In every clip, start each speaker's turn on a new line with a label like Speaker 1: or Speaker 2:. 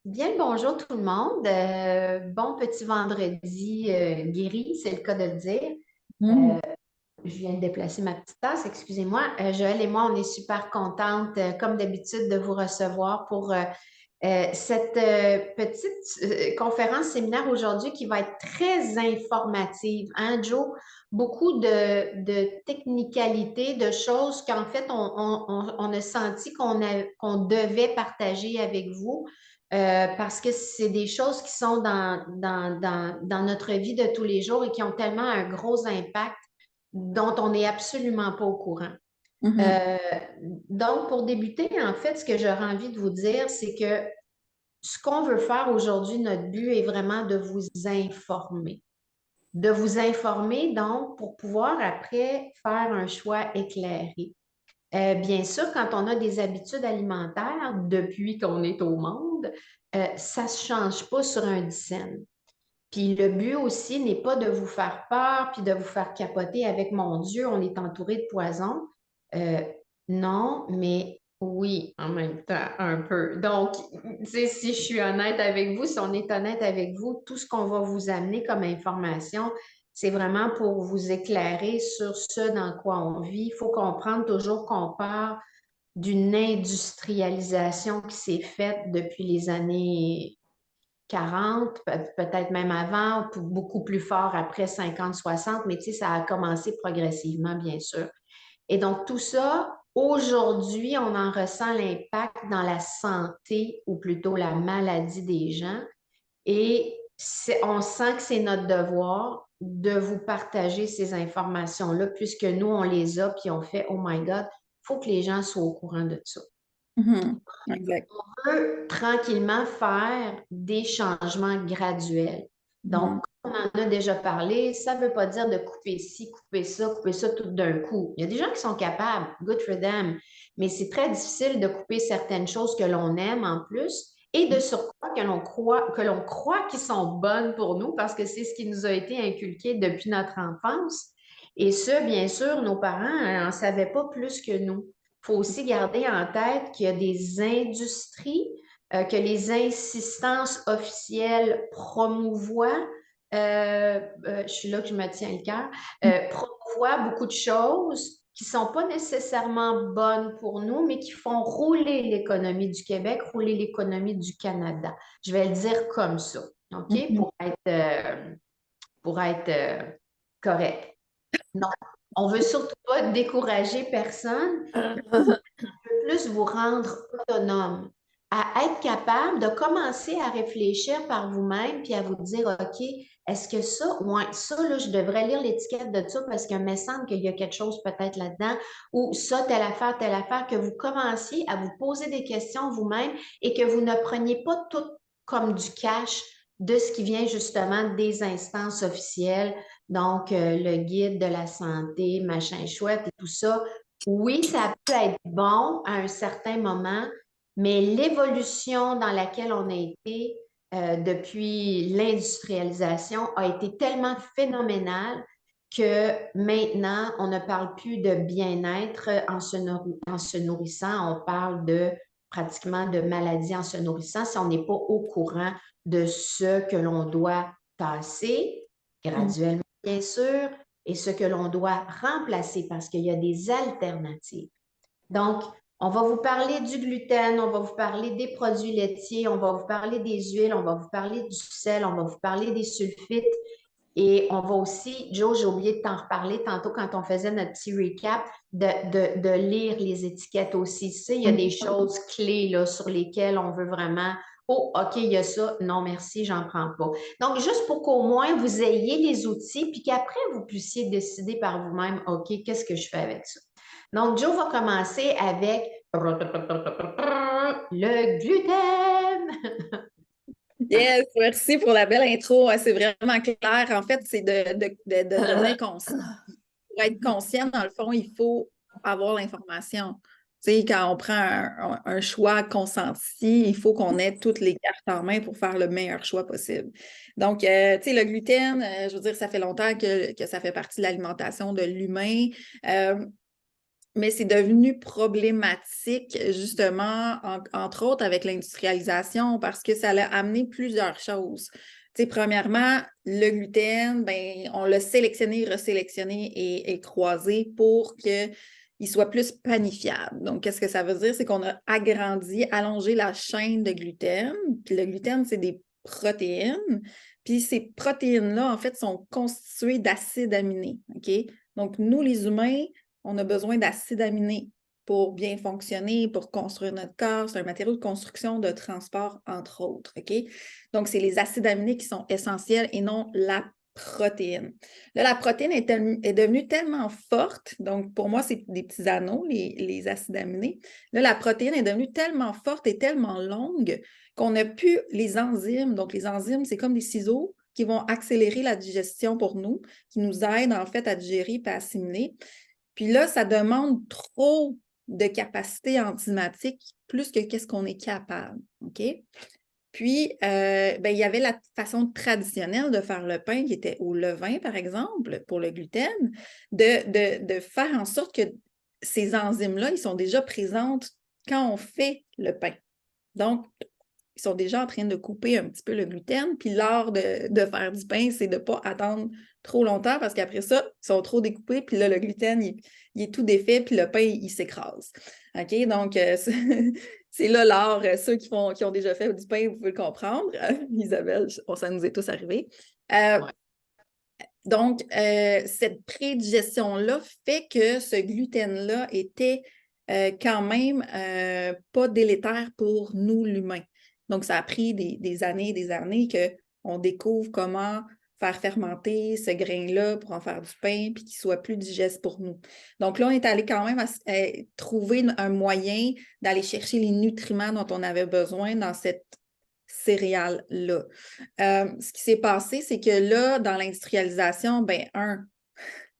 Speaker 1: Bien le bonjour tout le monde. Bon petit vendredi guéri, c'est le cas de le dire.
Speaker 2: Mhm.
Speaker 1: Je viens de déplacer ma petite tasse, excusez-moi. Joël et moi, on est super contentes, comme d'habitude, de vous recevoir pour cette petite conférence séminaire aujourd'hui qui va être très informative. Hein, Joe? Beaucoup de technicalités, de choses qu'en fait, on a senti qu'on devait partager avec vous. Parce que c'est des choses qui sont dans notre vie de tous les jours et qui ont tellement un gros impact dont on n'est absolument pas au courant.
Speaker 2: Mhm.
Speaker 1: Euh, donc, pour débuter, en fait, ce que j'aurais envie de vous dire, c'est que ce qu'on veut faire aujourd'hui, notre but est vraiment de vous informer. De vous informer, donc, pour pouvoir après faire un choix éclairé. Bien sûr, quand on a des habitudes alimentaires depuis qu'on est au monde, ça ne se change pas sur un dizaine. Puis le but aussi n'est pas de vous faire peur puis de vous faire capoter avec mon Dieu, on est entouré de poison. Euh, non, mais oui, en même temps, un peu. Donc, tu sais, si je suis honnête avec vous, si on est honnête avec vous, tout ce qu'on va vous amener comme information, c'est vraiment pour vous éclairer sur ce dans quoi on vit. Il faut comprendre toujours qu'on part d'une industrialisation qui s'est faite depuis les années 40, peut-être même avant, ou beaucoup plus fort après 50, 60, mais tu sais, ça a commencé progressivement, bien sûr. Et donc, tout ça, aujourd'hui, on en ressent l'impact dans la santé ou plutôt la maladie des gens. Et on sent que c'est notre devoir de vous partager ces informations-là, puisque nous, on les a, puis on fait, oh my God, il faut que les gens soient au courant de ça.
Speaker 2: Mhm. Exact.
Speaker 1: Peut tranquillement faire des changements graduels.
Speaker 2: Mhm.
Speaker 1: Donc, comme on en a déjà parlé, ça ne veut pas dire de couper ci, couper ça tout d'un coup. Il y a des gens qui sont capables, good for them, mais c'est très difficile de couper certaines choses que l'on aime en plus et de surcroît que l'on croit qu'ils sont bonnes pour nous parce que c'est ce qui nous a été inculqué depuis notre enfance. Et ça, bien sûr, nos parents n'en savaient pas plus que nous. Il faut aussi garder en tête qu'il y a des industries que les insistances officielles promouvoient. Je suis là que je me tiens le cœur. Promouvoient beaucoup de choses qui ne sont pas nécessairement bonnes pour nous, mais qui font rouler l'économie du Québec, rouler l'économie du Canada. Je vais le dire comme ça, OK?
Speaker 2: Mhm.
Speaker 1: Pour être correct. Non, on ne veut surtout pas décourager personne, plus vous rendre autonome, à être capable de commencer à réfléchir par vous-même puis à vous dire, OK, est-ce que ça, ouais, ça, là, je devrais lire l'étiquette de ça parce qu'il me semble qu'il y a quelque chose peut-être là-dedans, ou ça, telle affaire, que vous commenciez à vous poser des questions vous-même et que vous ne preniez pas tout comme du cash de ce qui vient justement des instances officielles, donc le guide de la santé, machin chouette et tout ça. Oui, ça peut être bon à un certain moment, mais l'évolution dans laquelle on a été depuis l'industrialisation a été tellement phénoménale que maintenant, on ne parle plus de bien-être en se nourrissant, on parle de pratiquement de maladie en se nourrissant si on n'est pas au courant de ce que l'on doit tasser graduellement, bien sûr, et ce que l'on doit remplacer parce qu'il y a des alternatives. Donc, on va vous parler du gluten, on va vous parler des produits laitiers, on va vous parler des huiles, on va vous parler du sel, on va vous parler des sulfites et on va aussi, Joe, j'ai oublié de t'en reparler tantôt quand on faisait notre petit recap, de lire les étiquettes aussi. Tu sais, il y a des choses clés là, sur lesquelles on veut vraiment, oh, OK, il y a ça, non, merci, j'en prends pas. Donc, juste pour qu'au moins vous ayez les outils, puis qu'après, vous puissiez décider par vous-même, OK, qu'est-ce que je fais avec ça? Donc, Joe va commencer avec le gluten.
Speaker 2: Yes, merci pour la belle intro. Ouais, c'est vraiment clair. En fait, c'est de devenir conscient. Pour être conscient, dans le fond, il faut avoir l'information. Tu sais, quand on prend un choix consenti, il faut qu'on ait toutes les cartes en main pour faire le meilleur choix possible. Donc, tu sais, le gluten, je veux dire, ça fait longtemps que ça fait partie de l'alimentation de l'humain. Euh, mais c'est devenu problématique, justement, entre autres avec l'industrialisation, parce que ça a amené plusieurs choses. Tu sais, premièrement, le gluten, ben, on l'a sélectionné, resélectionné et croisé pour qu'il soit plus panifiable. Donc, qu'est-ce que ça veut dire? C'est qu'on a agrandi, allongé la chaîne de gluten. Puis le gluten, c'est des protéines. Puis ces protéines-là, en fait, sont constituées d'acides aminés. OK? Donc, nous, les humains, on a besoin d'acides aminés pour bien fonctionner, pour construire notre corps. C'est un matériau de construction, de transport, entre autres. OK? Donc, c'est les acides aminés qui sont essentiels et non la protéine. Là, la protéine est devenue tellement forte, donc pour moi, c'est des petits anneaux, les acides aminés. Là, la protéine est devenue tellement forte et tellement longue qu'on n'a plus les enzymes. Donc, les enzymes, c'est comme des ciseaux qui vont accélérer la digestion pour nous, qui nous aident en fait à digérer et à assimiler. Puis là, ça demande trop de capacité enzymatique, plus que qu'est-ce qu'on est capable. OK? Puis, il y avait la façon traditionnelle de faire le pain qui était au levain, par exemple, pour le gluten, de faire en sorte que ces enzymes-là, ils sont déjà présentes quand on fait le pain. Donc, ils sont déjà en train de couper un petit peu le gluten. Puis l'art de faire du pain, c'est de ne pas attendre trop longtemps parce qu'après ça, ils sont trop découpés. Puis là, le gluten, il est tout défait, puis le pain, il s'écrase. OK? Donc, c'est là l'art. Ceux qui ont déjà fait du pain, vous pouvez le comprendre. Isabelle, ça nous est tous arrivé.
Speaker 1: Ouais.
Speaker 2: Donc, cette prédigestion-là fait que ce gluten-là était quand même pas délétère pour nous, l'humain. Donc, ça a pris des années et des années qu'on découvre comment faire fermenter ce grain-là pour en faire du pain puis qu'il soit plus digeste pour nous. Donc là, on est allé quand même trouver un moyen d'aller chercher les nutriments dont on avait besoin dans cette céréales-là. Ce qui s'est passé, c'est que là, dans l'industrialisation,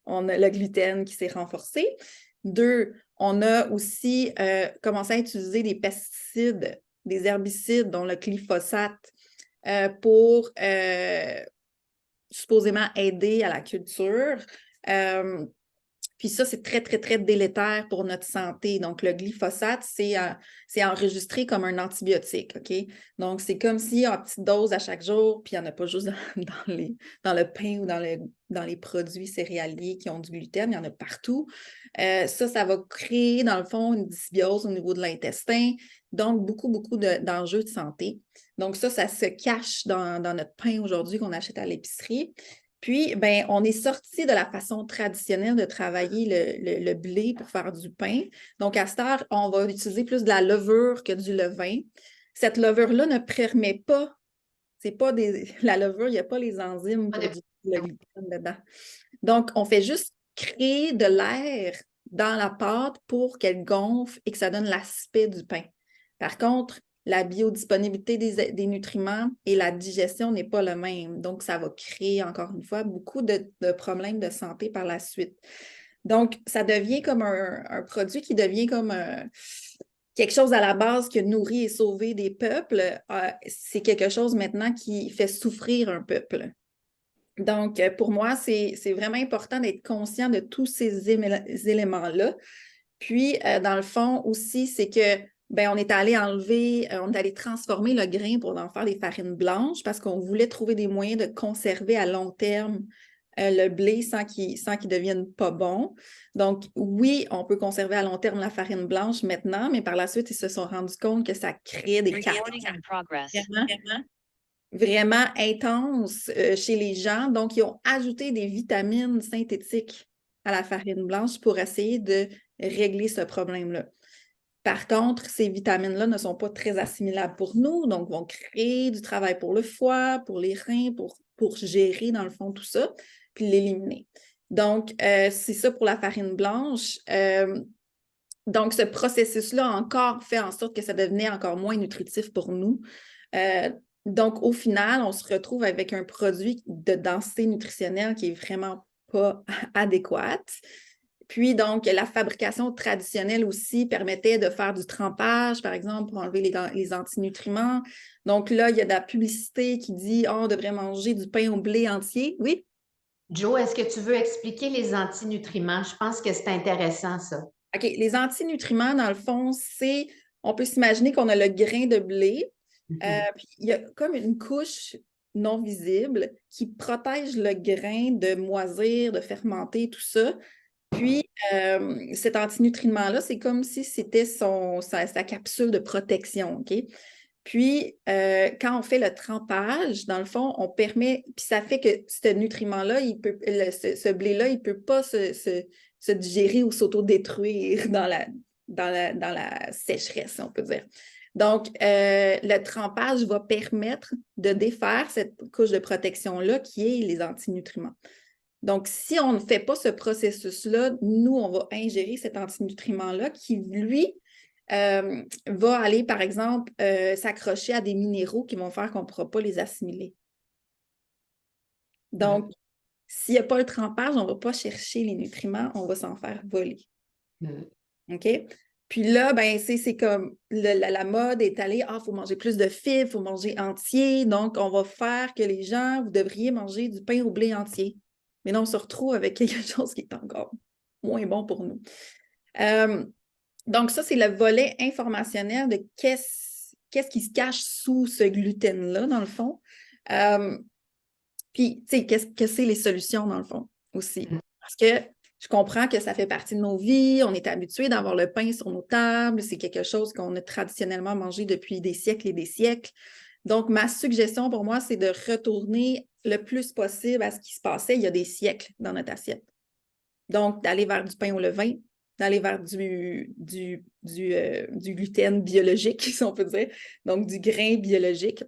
Speaker 2: on a le gluten qui s'est renforcé. 2, on a aussi commencé à utiliser des pesticides, des herbicides, dont le glyphosate, pour supposément aider à la culture. Puis ça, c'est très, très, très délétère pour notre santé. Donc, le glyphosate, c'est enregistré comme un antibiotique, OK? Donc, c'est comme si en petite dose à chaque jour, puis il n'y en a pas juste dans le pain ou dans les produits céréaliers qui ont du gluten, il y en a partout. Ça va créer, dans le fond, une dysbiose au niveau de l'intestin, donc beaucoup, beaucoup d'enjeux de santé. Donc, ça se cache dans notre pain aujourd'hui qu'on achète à l'épicerie. Puis, on est sorti de la façon traditionnelle de travailler le blé pour faire du pain. Donc, à cette heure, on va utiliser plus de la levure que du levain. Cette levure-là ne permet pas, c'est pas la levure, il n'y a pas les enzymes pour le gluten dedans. Donc, on fait juste créer de l'air dans la pâte pour qu'elle gonfle et que ça donne l'aspect du pain. Par contre, la biodisponibilité des nutriments et la digestion n'est pas le même. Donc, ça va créer, encore une fois, beaucoup de problèmes de santé par la suite. Donc, ça devient comme un produit qui devient comme quelque chose à la base qui a nourri et sauvé des peuples. C'est quelque chose maintenant qui fait souffrir un peuple. Donc, pour moi, c'est vraiment important d'être conscient de tous ces éléments-là. Puis, dans le fond aussi, c'est que on est allé on est allé transformer le grain pour en faire des farines blanches parce qu'on voulait trouver des moyens de conserver à long terme le blé sans qu'il devienne pas bon. Donc, oui, on peut conserver à long terme la farine blanche maintenant, mais par la suite, ils se sont rendus compte que ça crée des vraiment intenses chez les gens. Donc, ils ont ajouté des vitamines synthétiques à la farine blanche pour essayer de régler ce problème-là. Par contre, ces vitamines-là ne sont pas très assimilables pour nous, donc vont créer du travail pour le foie, pour les reins, pour gérer, dans le fond, tout ça, puis l'éliminer. Donc, c'est ça pour la farine blanche. Donc, ce processus-là a encore fait en sorte que ça devenait encore moins nutritif pour nous. Donc, au final, on se retrouve avec un produit de densité nutritionnelle qui est vraiment pas adéquate. Puis, donc, la fabrication traditionnelle aussi permettait de faire du trempage, par exemple, pour enlever les antinutriments. Donc là, il y a de la publicité qui dit « on devrait manger du pain au blé entier ». Oui?
Speaker 1: Joe, est-ce que tu veux expliquer les antinutriments? Je pense que c'est intéressant, ça.
Speaker 2: OK, les antinutriments, dans le fond, on peut s'imaginer qu'on a le grain de blé, puis il y a comme une couche non visible qui protège le grain de moisir, de fermenter, tout ça. Puis, cet antinutriment-là, c'est comme si c'était sa capsule de protection, OK? Puis, quand on fait le trempage, dans le fond, on permet, puis ça fait que ce nutriment-là, ce blé-là, il ne peut pas se digérer ou s'auto-détruire dans la sécheresse, on peut dire. Donc, le trempage va permettre de défaire cette couche de protection-là qui est les antinutriments. Donc, si on ne fait pas ce processus-là, nous, on va ingérer cet antinutriment-là qui, lui, va aller, par exemple, s'accrocher à des minéraux qui vont faire qu'on ne pourra pas les assimiler. Donc, s'il n'y a pas le trempage, on ne va pas chercher les nutriments, on va s'en faire voler. OK? Puis là, ben, c'est comme la mode est allée, il faut manger plus de fibres, il faut manger entier. Donc, on va faire que les gens, vous devriez manger du pain au blé entier. Mais là, on se retrouve avec quelque chose qui est encore moins bon pour nous. Donc, ça, c'est le volet informationnel de qu'est-ce qui se cache sous ce gluten-là, dans le fond. Puis, tu sais, qu'est-ce que c'est les solutions, dans le fond, aussi. Parce que je comprends que ça fait partie de nos vies, on est habitué d'avoir le pain sur nos tables, c'est quelque chose qu'on a traditionnellement mangé depuis des siècles et des siècles. Donc, ma suggestion pour moi, c'est de retourner le plus possible à ce qui se passait il y a des siècles dans notre assiette. Donc, d'aller vers du pain au levain, d'aller vers du gluten biologique, si on peut dire, donc du grain biologique,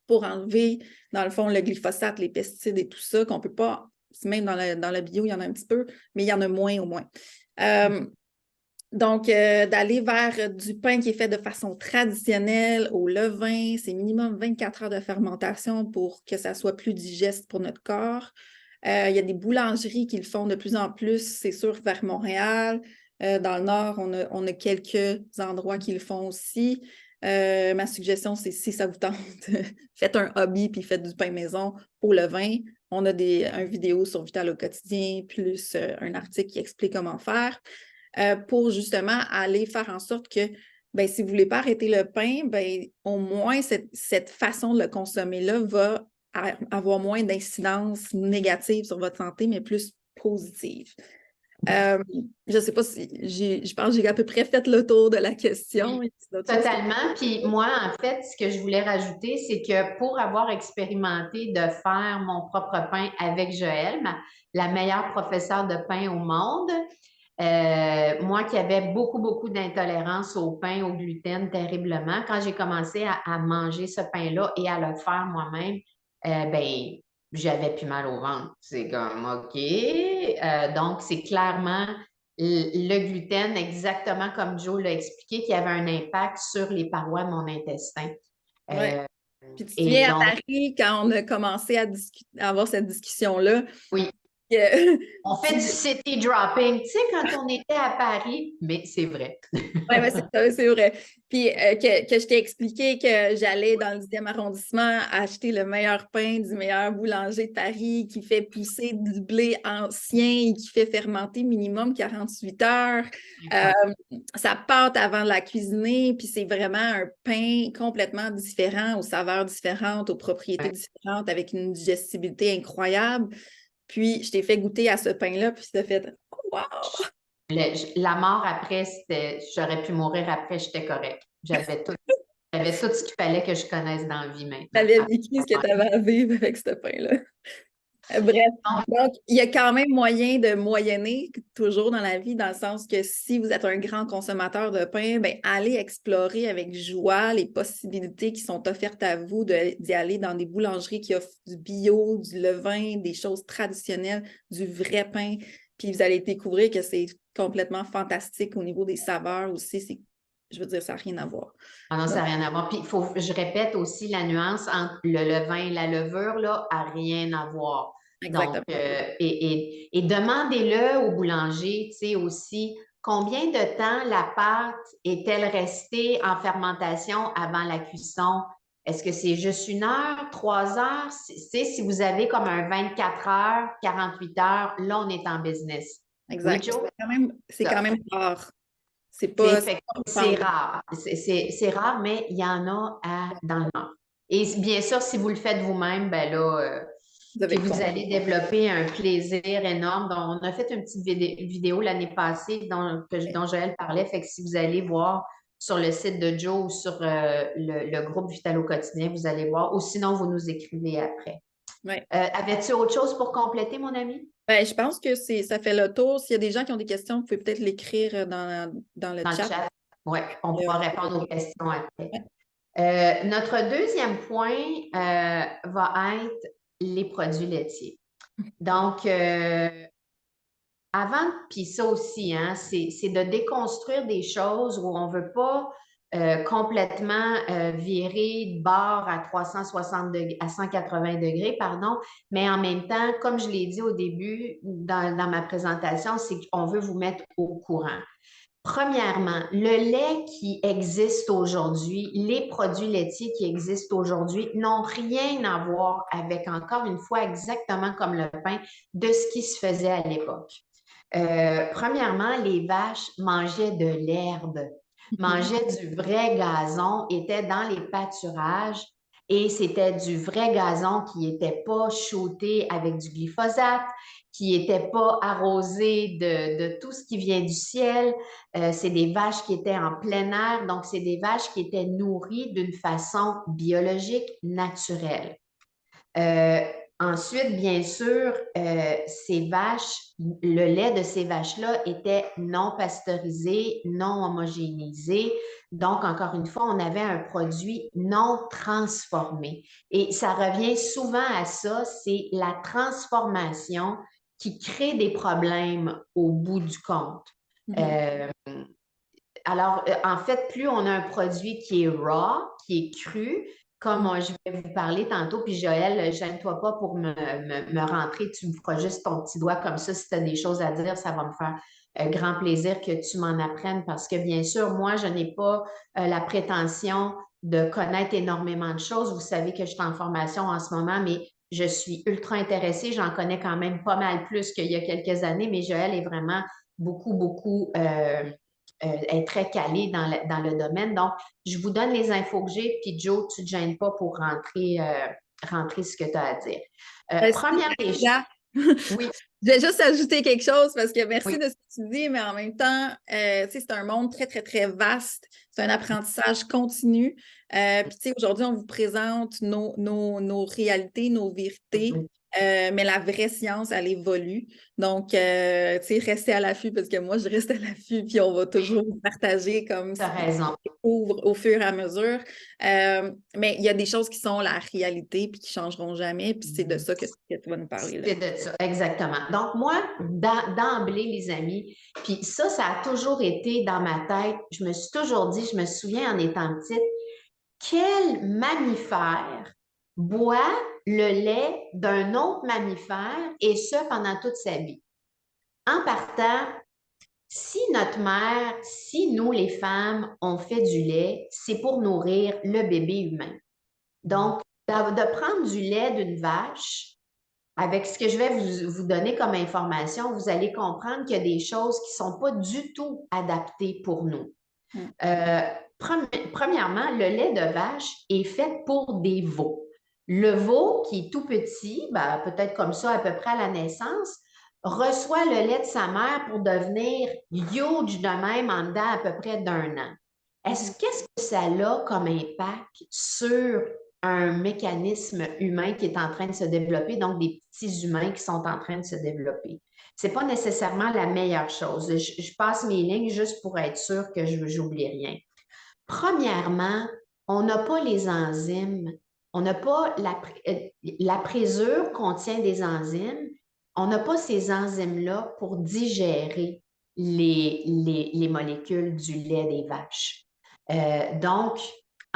Speaker 2: pour enlever, dans le fond, le glyphosate, les pesticides et tout ça, qu'on ne peut pas, même dans le bio, il y en a un petit peu, mais il y en a moins au moins. Donc, d'aller vers du pain qui est fait de façon traditionnelle au levain, c'est minimum 24 heures de fermentation pour que ça soit plus digeste pour notre corps. Il y a des boulangeries qui le font de plus en plus, c'est sûr, vers Montréal. Dans le Nord, on a quelques endroits qui le font aussi. Ma suggestion, c'est si ça vous tente, faites un hobby puis faites du pain maison au levain. On a une vidéo sur Vital au quotidien, plus un article qui explique comment faire pour justement aller faire en sorte que ben, si vous ne voulez pas arrêter le pain, ben, au moins cette façon de le consommer-là va avoir moins d'incidence négative sur votre santé, mais plus positive. Je ne sais pas si je pense que j'ai à peu près fait le tour de la question.
Speaker 1: Oui, totalement. Puis moi, en fait, ce que je voulais rajouter, c'est que pour avoir expérimenté de faire mon propre pain avec Joël, la meilleure professeure de pain au monde, moi qui avais beaucoup, beaucoup d'intolérance au pain, au gluten terriblement, quand j'ai commencé à manger ce pain-là et à le faire moi-même, ben, j'avais plus mal au ventre. C'est comme, OK. Donc, c'est clairement le gluten, exactement comme Joe l'a expliqué, qui avait un impact sur les parois de mon intestin.
Speaker 2: Oui. Puis tu te
Speaker 1: Et
Speaker 2: souviens à
Speaker 1: donc,
Speaker 2: Paris, quand on a commencé à avoir cette discussion-là,
Speaker 1: oui. On fait du city dropping, tu sais, quand on était à Paris, mais c'est vrai.
Speaker 2: Oui, c'est vrai. Puis que je t'ai expliqué que j'allais dans le 10e arrondissement acheter le meilleur pain du meilleur boulanger de Paris qui fait pousser du blé ancien et qui fait fermenter minimum 48 heures. Ça pâte avant de la cuisiner, puis c'est vraiment un pain complètement différent, aux saveurs différentes, aux propriétés différentes, avec une digestibilité incroyable. Puis je t'ai fait goûter à ce pain-là, puis tu as fait « Wow! »
Speaker 1: La mort après, j'aurais pu mourir après, j'étais correcte. J'avais tout ce qu'il fallait que je connaisse dans la vie maintenant.
Speaker 2: Tu avais vécu ce que tu avais à vivre avec ce pain-là. Bref, donc il y a quand même moyen de moyenner toujours dans la vie, dans le sens que si vous êtes un grand consommateur de pain, ben, allez explorer avec joie les possibilités qui sont offertes à vous d'y aller dans des boulangeries qui offrent du bio, du levain, des choses traditionnelles, du vrai pain. Puis vous allez découvrir que c'est complètement fantastique au niveau des saveurs aussi. Je veux dire, ça n'a rien à voir.
Speaker 1: Ah non, ça n'a rien à voir. Puis, je répète aussi la nuance entre le levain et la levure, là, n'a rien à voir.
Speaker 2: Exactement.
Speaker 1: Donc, et demandez-le au boulanger, tu sais, aussi, combien de temps la pâte est-elle restée en fermentation avant la cuisson? Est-ce que c'est juste 1 heure, 3 heures? Si vous avez comme un 24 heures, 48 heures, là, on est en business.
Speaker 2: exact.
Speaker 1: Joe?
Speaker 2: C'est quand même rare. C'est
Speaker 1: C'est
Speaker 2: pas
Speaker 1: c'est
Speaker 2: répandu.
Speaker 1: rare. C'est rare, mais il y en a dans le Nord. Et bien sûr, si vous le faites vous-même, ben là,
Speaker 2: Vous avez
Speaker 1: puis
Speaker 2: le
Speaker 1: vous
Speaker 2: temps.
Speaker 1: allez développer un plaisir énorme. Donc, on a fait une petite vidéo l'année passée dont Joël parlait. Fait que si vous allez voir sur le site de Joe ou sur le groupe Vital au quotidien, vous allez voir. Ou sinon, vous nous écrivez après.
Speaker 2: Ouais.
Speaker 1: Avais-tu autre chose pour compléter, mon ami?
Speaker 2: Ben, je pense que ça fait le tour. S'il y a des gens qui ont des questions, vous pouvez peut-être l'écrire dans le
Speaker 1: Dans le
Speaker 2: chat.
Speaker 1: chat? Oui, on
Speaker 2: Euh,
Speaker 1: pourra répondre aux questions après.
Speaker 2: ouais.
Speaker 1: Notre deuxième point va être les produits laitiers. Donc, avant, puis ça aussi, hein, c'est de déconstruire des choses où on ne veut pas complètement virer de bord à 360 degrés, à 180 degrés, pardon, mais en même temps, comme je l'ai dit au début dans ma présentation, c'est qu'on veut vous mettre au courant. Premièrement, le lait qui existe aujourd'hui, les produits laitiers qui existent aujourd'hui n'ont rien à voir avec, encore une fois, exactement comme le pain, de ce qui se faisait à l'époque. Premièrement, les vaches mangeaient de l'herbe, mangeaient du vrai gazon, étaient dans les pâturages et c'était du vrai gazon qui n'était pas shooté avec du glyphosate, qui n'était pas arrosé de tout ce qui vient du ciel. C'est des vaches qui étaient en plein air, donc c'est des vaches qui étaient nourries d'une façon biologique, naturelle. Euh, Ensuite, bien sûr, ces vaches, le lait de ces vaches-là était non pasteurisé, non homogénéisé. Donc, encore une fois, on avait un produit non transformé. Et ça revient souvent à ça, c'est la transformation qui crée des problèmes au bout du compte. Euh, alors, en fait, plus on a un produit qui est raw, qui est cru, comme je vais vous parler tantôt, puis Joël, gêne-toi pas pour me rentrer, tu me feras juste ton petit doigt comme ça. Si tu as des choses à dire, ça va me faire grand plaisir que tu m'en apprennes parce que, bien sûr, moi, je n'ai pas la prétention de connaître énormément de choses. Vous savez que je suis en formation en ce moment, mais je suis ultra intéressée. J'en connais quand même pas mal plus qu'il y a quelques années, mais Joël est vraiment beaucoup est très calé dans le domaine. Donc, je vous donne les infos que j'ai, puis Joe, tu ne te gênes pas pour rentrer ce que tu as à dire. Première des choses.
Speaker 2: Là,
Speaker 1: Oui,
Speaker 2: je vais juste ajouter quelque chose parce que merci
Speaker 1: oui.
Speaker 2: de ce que tu dis, mais en même temps, c'est un monde très, très, très vaste. C'est un apprentissage continu. Puis, aujourd'hui, on vous présente nos réalités, nos vérités. Mais la vraie science, elle évolue. Donc, restez à l'affût parce que moi, je reste à l'affût, puis on va toujours vous partager comme
Speaker 1: Tu as raison.
Speaker 2: découvre au fur et à mesure. Mais il y a des choses qui sont la réalité puis qui ne changeront jamais. Puis c'est de ça que tu vas nous parler là.
Speaker 1: C'est de ça, exactement. Donc, moi, d'emblée, les amis, puis ça a toujours été dans ma tête. Je me suis toujours dit, je me souviens en étant petite, quel mammifère boit le lait d'un autre mammifère et ce pendant toute sa vie? En partant, si notre mère, si nous, les femmes, on fait du lait, c'est pour nourrir le bébé humain. Donc, de prendre du lait d'une vache, avec ce que je vais vous donner comme information, vous allez comprendre qu'il y a des choses qui ne sont pas du tout adaptées pour nous. Euh, Premièrement, le lait de vache est fait pour des veaux. Le veau, qui est tout petit, ben, peut-être comme ça à peu près à la naissance, reçoit le lait de sa mère pour devenir huge de même en dedans à peu près d'un an. Qu'est-ce que ça a comme impact sur un mécanisme humain qui est en train de se développer, donc des petits humains qui sont en train de se développer? C'est pas nécessairement la meilleure chose. Je passe mes lignes juste pour être sûre que je n'oublie rien. Premièrement, on n'a pas les enzymes. On n'a pas la présure contient des enzymes. On n'a pas ces enzymes-là pour digérer les molécules du lait des vaches. Donc,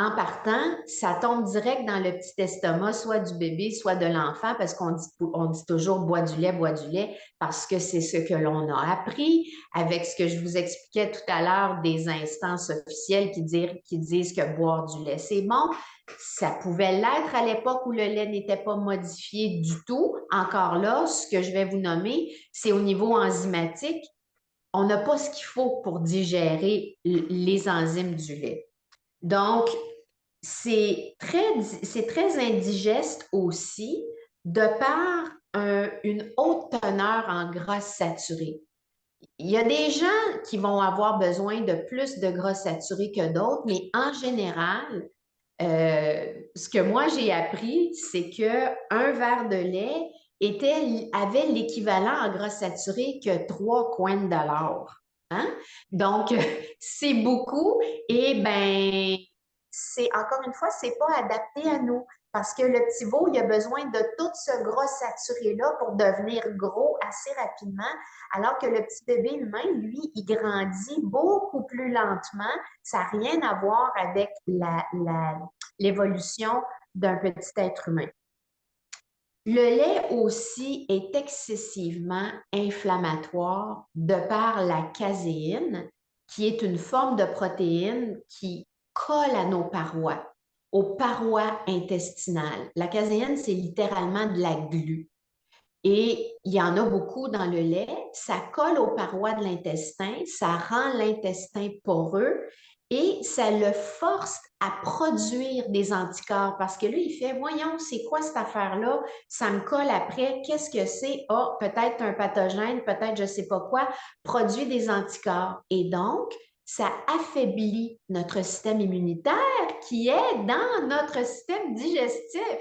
Speaker 1: en partant, ça tombe direct dans le petit estomac, soit du bébé, soit de l'enfant, parce on dit toujours bois du lait, parce que c'est ce que l'on a appris avec ce que je vous expliquais tout à l'heure des instances officielles qui disent que boire du lait, c'est bon. Ça pouvait l'être à l'époque où le lait n'était pas modifié du tout. Encore là, ce que je vais vous nommer, c'est au niveau enzymatique. On n'a pas ce qu'il faut pour digérer les enzymes du lait. Donc, c'est très indigeste aussi de par une haute teneur en gras saturés. Il y a des gens qui vont avoir besoin de plus de gras saturés que d'autres, mais en général, ce que moi j'ai appris, c'est qu'un verre de lait avait l'équivalent en gras saturé que 3 coins de $. Hein? Donc, c'est beaucoup et ben c'est encore une fois, c'est pas adapté à nous parce que le petit veau, il a besoin de tout ce gras saturé-là pour devenir gros assez rapidement, alors que le petit bébé humain, lui, il grandit beaucoup plus lentement. Ça n'a rien à voir avec l'évolution d'un petit être humain. Le lait aussi est excessivement inflammatoire de par la caséine, qui est une forme de protéine qui colle à nos parois, aux parois intestinales. La caséine, c'est littéralement de la glu. Et il y en a beaucoup dans le lait. Ça colle aux parois de l'intestin, ça rend l'intestin poreux et ça le force à produire des anticorps parce que là, il fait, voyons, c'est quoi cette affaire-là? Ça me colle après, qu'est-ce que c'est? Ah, peut-être un pathogène, peut-être je ne sais pas quoi, produit des anticorps. Et donc, ça affaiblit notre système immunitaire qui est dans notre système digestif.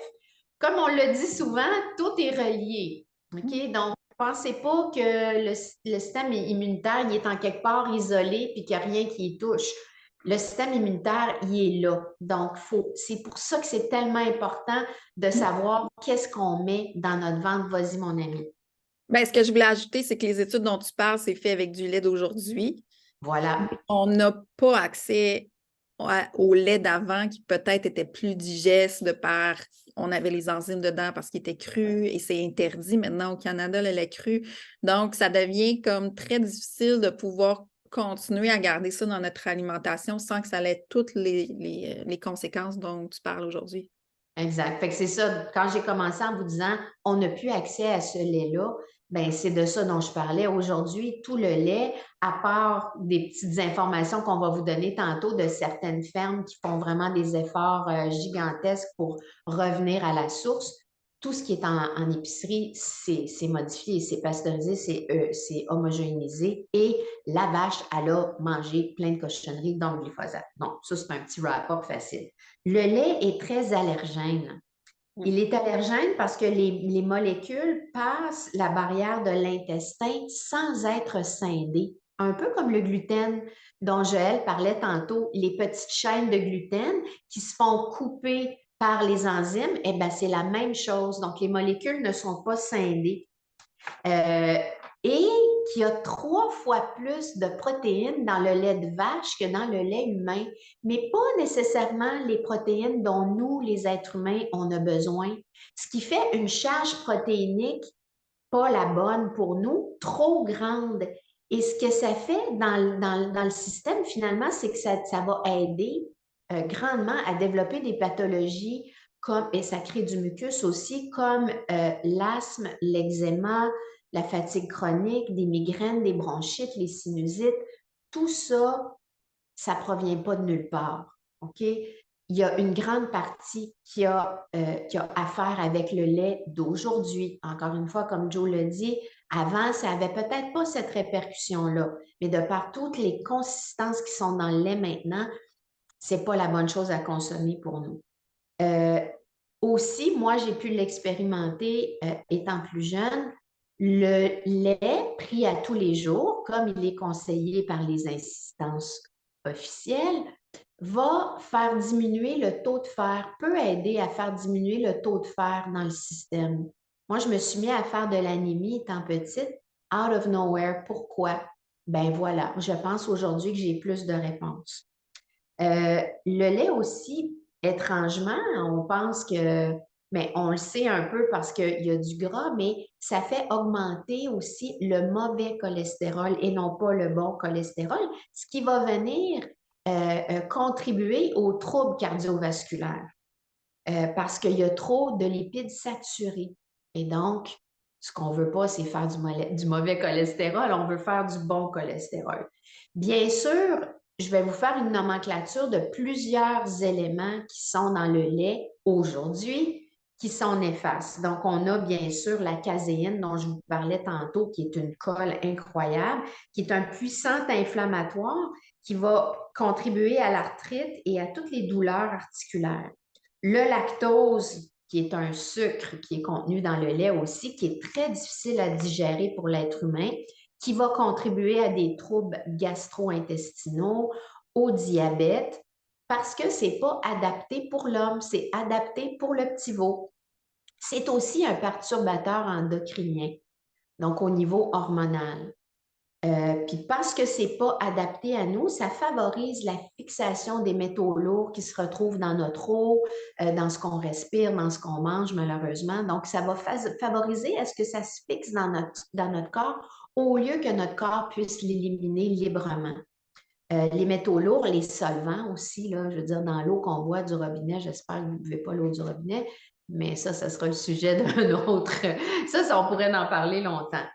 Speaker 1: Comme on le dit souvent, tout est relié. OK? Donc, pensez pas que le système immunitaire il est en quelque part isolé et qu'il n'y a rien qui y touche. Le système immunitaire, il est là. Donc, c'est pour ça que c'est tellement important de savoir qu'est-ce qu'on met dans notre ventre. Vas-y, mon ami.
Speaker 2: Ben, ce que je voulais ajouter, c'est que les études dont tu parles, c'est fait avec du lait d'aujourd'hui.
Speaker 1: Voilà.
Speaker 2: On n'a pas accès au lait d'avant qui peut-être était plus digeste de par on avait les enzymes dedans parce qu'il était cru et c'est interdit maintenant au Canada le lait cru. Donc, ça devient comme très difficile de pouvoir continuer à garder ça dans notre alimentation sans que ça ait toutes les conséquences dont tu parles aujourd'hui.
Speaker 1: Exact. Fait que c'est ça. Quand j'ai commencé en vous disant on n'a plus accès à ce lait-là, ben c'est de ça dont je parlais. Aujourd'hui, tout le lait, à part des petites informations qu'on va vous donner tantôt de certaines fermes qui font vraiment des efforts gigantesques pour revenir à la source, tout ce qui est en épicerie, c'est modifié, c'est pasteurisé, c'est homogénéisé et la vache, elle a mangé plein de cochonneries, donc glyphosate. Non, ça, c'est un petit wrap-up facile. Le lait est très allergène. Il est allergène parce que les molécules passent la barrière de l'intestin sans être scindées, un peu comme le gluten dont Joël parlait tantôt, les petites chaînes de gluten qui se font couper par les enzymes, eh bien, c'est la même chose. Donc, les molécules ne sont pas scindées. Et qu'il y a 3 fois plus de protéines dans le lait de vache que dans le lait humain, mais pas nécessairement les protéines dont nous, les êtres humains, on a besoin. Ce qui fait une charge protéinique pas la bonne pour nous, trop grande. Et ce que ça fait dans le système, finalement, c'est que ça va aider grandement à développer des pathologies et ça crée du mucus aussi, comme l'asthme, l'eczéma, la fatigue chronique, des migraines, des bronchites, les sinusites. Tout ça, ça ne provient pas de nulle part. OK? Il y a une grande partie qui a affaire avec le lait d'aujourd'hui. Encore une fois, comme Joe l'a dit, avant, ça n'avait peut-être pas cette répercussion-là, mais de par toutes les consistances qui sont dans le lait maintenant, ce n'est pas la bonne chose à consommer pour nous. Aussi, moi, j'ai pu l'expérimenter étant plus jeune. Le lait pris à tous les jours, comme il est conseillé par les instances officielles, va faire diminuer le taux de fer, peut aider à faire diminuer le taux de fer dans le système. Moi, je me suis mis à faire de l'anémie étant petite, out of nowhere. Pourquoi? Ben voilà, je pense aujourd'hui que j'ai plus de réponses. Le lait aussi, étrangement, on pense que, mais on le sait un peu parce qu'il y a du gras, mais ça fait augmenter aussi le mauvais cholestérol et non pas le bon cholestérol, ce qui va venir contribuer aux troubles cardiovasculaires parce qu'il y a trop de lipides saturés. Et donc, ce qu'on ne veut pas, c'est faire du mauvais cholestérol, on veut faire du bon cholestérol. Bien sûr, je vais vous faire une nomenclature de plusieurs éléments qui sont dans le lait aujourd'hui, qui sont néfastes. Donc, on a bien sûr la caséine dont je vous parlais tantôt, qui est une colle incroyable, qui est un puissant inflammatoire qui va contribuer à l'arthrite et à toutes les douleurs articulaires. Le lactose, qui est un sucre qui est contenu dans le lait aussi, qui est très difficile à digérer pour l'être humain, qui va contribuer à des troubles gastro-intestinaux, au diabète, parce que ce n'est pas adapté pour l'homme, c'est adapté pour le petit veau. C'est aussi un perturbateur endocrinien, donc au niveau hormonal. Puis parce que ce n'est pas adapté à nous, ça favorise la fixation des métaux lourds qui se retrouvent dans notre eau, dans ce qu'on respire, dans ce qu'on mange, malheureusement. Donc, ça va favoriser à ce que ça se fixe dans notre corps au lieu que notre corps puisse l'éliminer librement. Les métaux lourds, les solvants aussi, là, je veux dire, dans l'eau qu'on boit du robinet, j'espère que vous ne buvez pas l'eau du robinet, mais ça sera le sujet d'un autre. Ça, on pourrait en parler longtemps.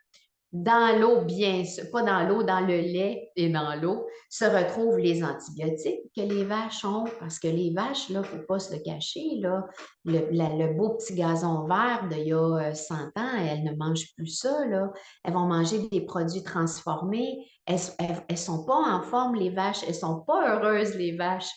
Speaker 1: Dans l'eau, bien sûr, pas dans l'eau, dans le lait et dans l'eau, se retrouvent les antibiotiques que les vaches ont, parce que les vaches, là, il ne faut pas se le cacher, là, le beau petit gazon vert d'il y a 100 ans, elles ne mangent plus ça, là. Elles vont manger des produits transformés. Elles ne sont pas en forme, les vaches. Elles ne sont pas heureuses, les vaches.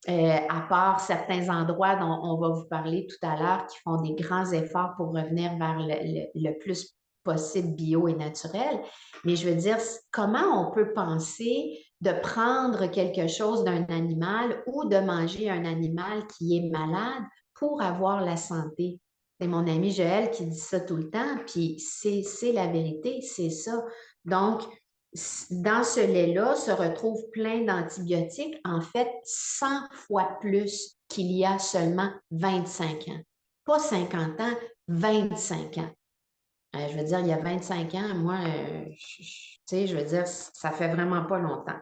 Speaker 1: À part certains endroits dont on va vous parler tout à l'heure qui font des grands efforts pour revenir vers le plus possible bio et naturel. Mais je veux dire, comment on peut penser de prendre quelque chose d'un animal ou de manger un animal qui est malade pour avoir la santé? C'est mon ami Joël qui dit ça tout le temps, puis c'est la vérité, c'est ça. Donc, dans ce lait-là se retrouve plein d'antibiotiques, en fait 100 fois plus qu'il y a seulement 25 ans. Pas 50 ans, 25 ans. Je veux dire, il y a 25 ans, moi, tu sais, je veux dire, ça fait vraiment pas longtemps.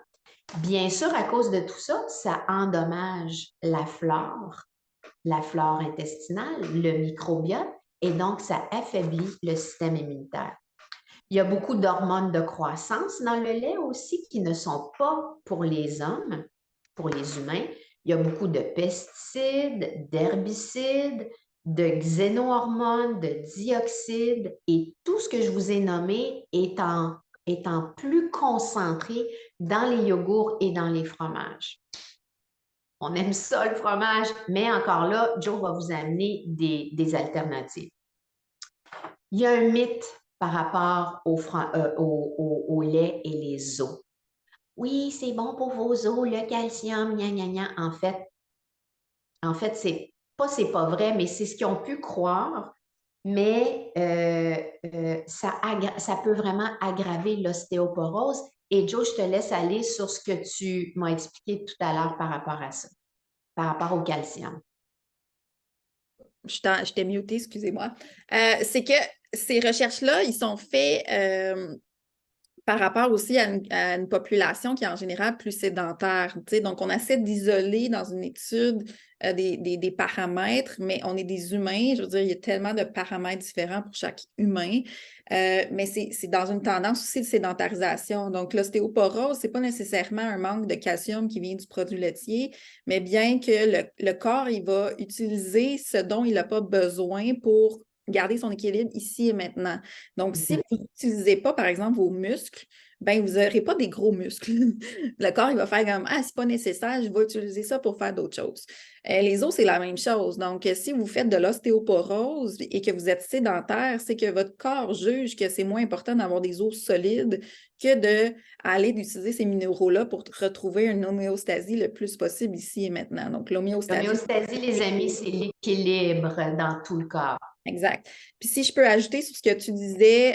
Speaker 1: Bien sûr, à cause de tout ça, ça endommage la flore intestinale, le microbiote, et donc ça affaiblit le système immunitaire. Il y a beaucoup d'hormones de croissance dans le lait aussi qui ne sont pas pour les hommes, pour les humains. Il y a beaucoup de pesticides, d'herbicides, de xénohormones, de dioxydes et tout ce que je vous ai nommé étant plus concentré dans les yogourts et dans les fromages. On aime ça, le fromage, mais encore là, Joe va vous amener des alternatives. Il y a un mythe par rapport au lait et les os. Oui, c'est bon pour vos os, le calcium, gna, gna, gna. En fait, c'est pas vrai, mais c'est ce qu'ils ont pu croire. Mais ça peut vraiment aggraver l'ostéoporose. Et Joe, je te laisse aller sur ce que tu m'as expliqué tout à l'heure par rapport à ça, par rapport au calcium.
Speaker 2: Je t'ai muté, excusez-moi. C'est que ces recherches-là, ils sont faits par rapport aussi à une population qui est en général plus sédentaire. Donc, on essaie d'isoler dans une étude des paramètres, mais on est des humains. Je veux dire, il y a tellement de paramètres différents pour chaque humain. Mais c'est dans une tendance aussi de sédentarisation. Donc, l'ostéoporose, ce n'est pas nécessairement un manque de calcium qui vient du produit laitier, mais bien que le corps, il va utiliser ce dont il n'a pas besoin pour garder son équilibre ici et maintenant. Donc, si vous n'utilisez pas, par exemple, vos muscles, ben vous n'aurez pas des gros muscles. Le corps, il va faire comme « Ah, c'est pas nécessaire, je vais utiliser ça pour faire d'autres choses. » Les os, c'est la même chose. Donc, si vous faites de l'ostéoporose et que vous êtes sédentaire, c'est que votre corps juge que c'est moins important d'avoir des os solides que d'aller d'utiliser ces minéraux-là pour retrouver une homéostasie le plus possible ici et maintenant. Donc, l'homéostasie,
Speaker 1: les amis, c'est l'équilibre dans tout le corps.
Speaker 2: Exact. Puis si je peux ajouter sur ce que tu disais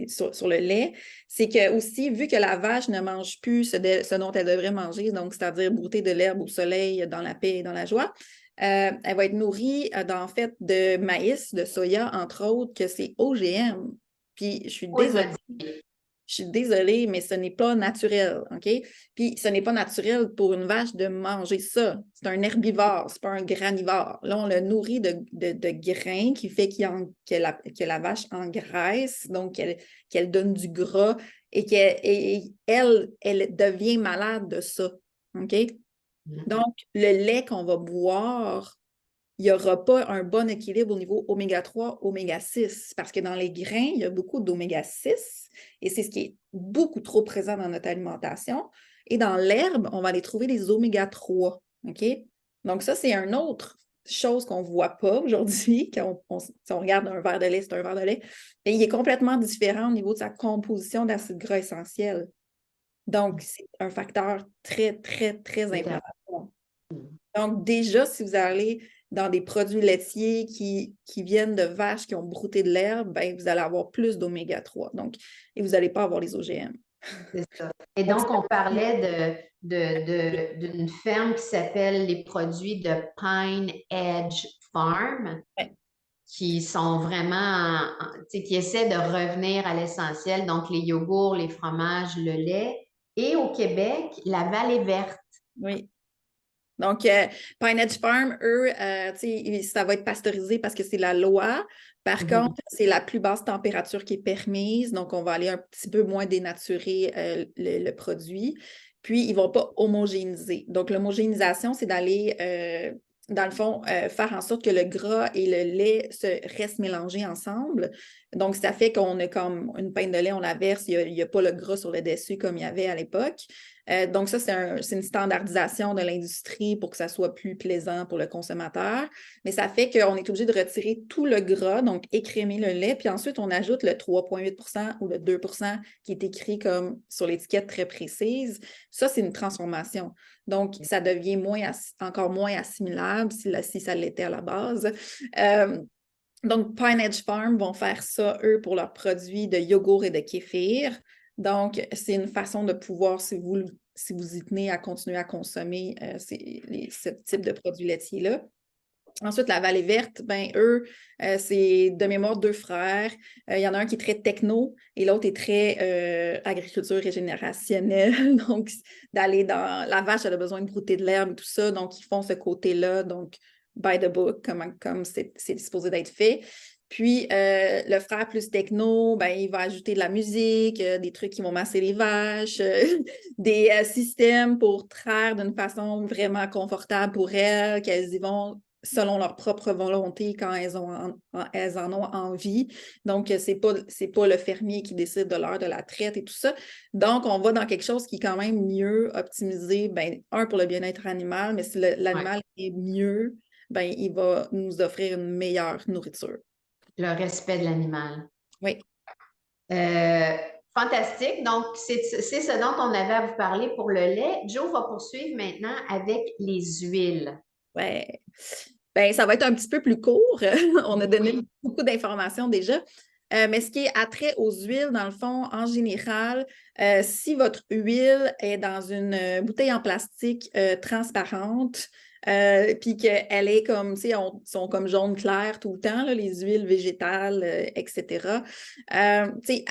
Speaker 2: sur le lait, c'est que aussi, vu que la vache ne mange plus ce dont elle devrait manger, donc c'est-à-dire brouter de l'herbe au soleil, dans la paix et dans la joie, elle va être nourrie en fait de maïs, de soya, entre autres, que c'est OGM. Puis je suis désolée, mais ce n'est pas naturel, OK? Puis ce n'est pas naturel pour une vache de manger ça. C'est un herbivore, c'est pas un granivore. Là, on le nourrit de grains qui fait que la vache engraisse, donc qu'elle donne du gras et qu'elle elle devient malade de ça, OK? Donc, le lait qu'on va boire, il n'y aura pas un bon équilibre au niveau oméga 3, oméga 6, parce que dans les grains, il y a beaucoup d'oméga 6 et c'est ce qui est beaucoup trop présent dans notre alimentation. Et dans l'herbe, on va aller trouver les oméga 3. OK? Donc, ça, c'est une autre chose qu'on ne voit pas aujourd'hui. Si on regarde un verre de lait, c'est un verre de lait. Et il est complètement différent au niveau de sa composition d'acides gras essentiels. Donc, c'est un facteur très, très, très important. Donc, déjà, si vous allez dans des produits laitiers qui viennent de vaches qui ont brouté de l'herbe, ben, vous allez avoir plus d'oméga 3. Donc, et vous n'allez pas avoir les OGM.
Speaker 1: C'est ça. Et donc, on parlait d'une ferme qui s'appelle les produits de Pine Edge Farm,
Speaker 2: Ouais.
Speaker 1: qui sont vraiment, qui essaient de revenir à l'essentiel, donc les yogourts, les fromages, le lait. Et au Québec, la Vallée Verte.
Speaker 2: Oui. Donc, Pine Edge Farm, eux, ça va être pasteurisé parce que c'est la loi. Par contre, c'est la plus basse température qui est permise. Donc, on va aller un petit peu moins dénaturer le produit. Puis, ils ne vont pas homogénéiser. Donc, l'homogénéisation, c'est d'aller, dans le fond, faire en sorte que le gras et le lait restent mélangés ensemble. Donc, ça fait qu'on a comme une pinte de lait, on la verse, il n'y a pas le gras sur le dessus comme il y avait à l'époque. Donc, ça, c'est une standardisation de l'industrie pour que ça soit plus plaisant pour le consommateur. Mais ça fait qu'on est obligé de retirer tout le gras, donc écrémer le lait, puis ensuite, on ajoute le 3,8 ou le 2 qui est écrit comme sur l'étiquette très précise. Ça, c'est une transformation. Donc, ça devient encore moins assimilable si ça l'était à la base. Donc, Pine Edge Farm vont faire ça, eux, pour leurs produits de yogourt et de kéfir. Donc, c'est une façon de pouvoir, si vous y tenez à continuer à consommer ce type de produits laitiers-là. Ensuite, la Vallée Verte, ben eux, c'est de mémoire 2 frères. Il y en a un qui est très techno et l'autre est très agriculture régénérationnelle. Donc, d'aller dans... La vache, elle a besoin de brouter de l'herbe et tout ça. Donc, ils font ce côté-là. Donc, by the book, comme c'est supposé d'être fait. Puis, le frère plus techno, ben, il va ajouter de la musique, des trucs qui vont masser les vaches, des systèmes pour traire d'une façon vraiment confortable pour elles, qu'elles y vont selon leur propre volonté quand elles en ont envie. Donc, c'est pas le fermier qui décide de l'heure de la traite et tout ça. Donc, on va dans quelque chose qui est quand même mieux optimisé, ben, pour le bien-être animal, mais si l'animal est mieux, ben, il va nous offrir une meilleure nourriture.
Speaker 1: Le respect de l'animal.
Speaker 2: Oui.
Speaker 1: Fantastique. Donc, c'est ce dont on avait à vous parler pour le lait. Joe va poursuivre maintenant avec les huiles.
Speaker 2: Ouais. Ben, ça va être un petit peu plus court. On a donné beaucoup d'informations déjà. Mais ce qui est attrait aux huiles, dans le fond, en général, si votre huile est dans une bouteille en plastique transparente, puis qu'elle est comme, tu sais, sont comme jaune clair tout le temps, là, les huiles végétales, etc. Tu sais,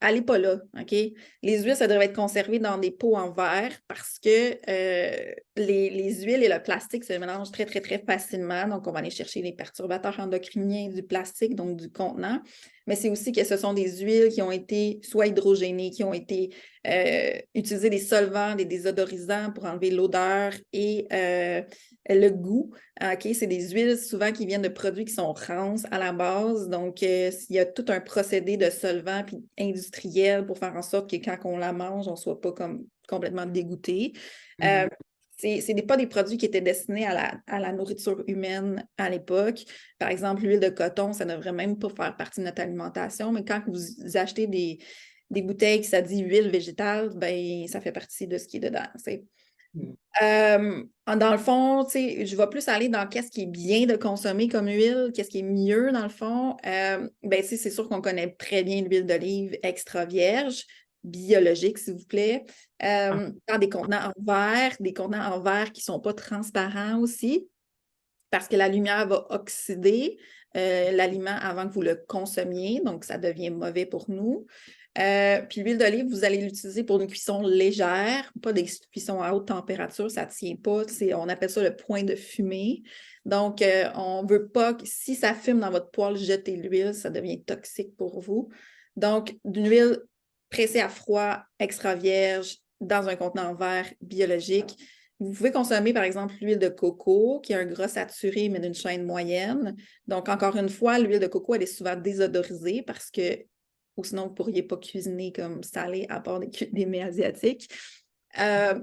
Speaker 2: allez pas là, OK? Les huiles, ça devrait être conservé dans des pots en verre parce que les huiles et le plastique se mélangent très, très, très facilement. Donc, on va aller chercher les perturbateurs endocriniens du plastique, donc du contenant. Mais c'est aussi que ce sont des huiles qui ont été soit hydrogénées, qui ont été utilisées des solvants, des désodorisants pour enlever l'odeur et le goût. OK, c'est des huiles souvent qui viennent de produits qui sont rances à la base. Donc, il y a tout un procédé de solvant puis industriel pour faire en sorte que quand on la mange, on ne soit pas comme complètement dégoûté. Ce n'est pas des produits qui étaient destinés à la nourriture humaine à l'époque. Par exemple, l'huile de coton, ça ne devrait même pas faire partie de notre alimentation, mais quand vous achetez des bouteilles qui ça dit huile végétale, ben, ça fait partie de ce qui est dedans. Dans le fond, tu sais, je vais plus aller dans qu'est-ce qui est bien de consommer comme huile, qu'est-ce qui est mieux dans le fond. Ben, tu sais, c'est sûr qu'on connaît très bien l'huile d'olive extra vierge, biologique, s'il vous plaît, dans des contenants en verre qui ne sont pas transparents aussi, parce que la lumière va oxyder l'aliment avant que vous le consommiez, donc ça devient mauvais pour nous. Puis l'huile d'olive, vous allez l'utiliser pour une cuisson légère, pas des cuissons à haute température, ça ne tient pas. On appelle ça le point de fumée. Donc, on ne veut pas que si ça fume dans votre poêle, jetez l'huile, ça devient toxique pour vous. Donc, d'une huile pressée à froid, extra vierge, dans un contenant verre biologique. Vous pouvez consommer, par exemple, l'huile de coco, qui a un gras saturé, mais d'une chaîne moyenne. Donc, encore une fois, l'huile de coco, elle est souvent désodorisée parce que, ou sinon, vous ne pourriez pas cuisiner comme salé à part des mets asiatiques.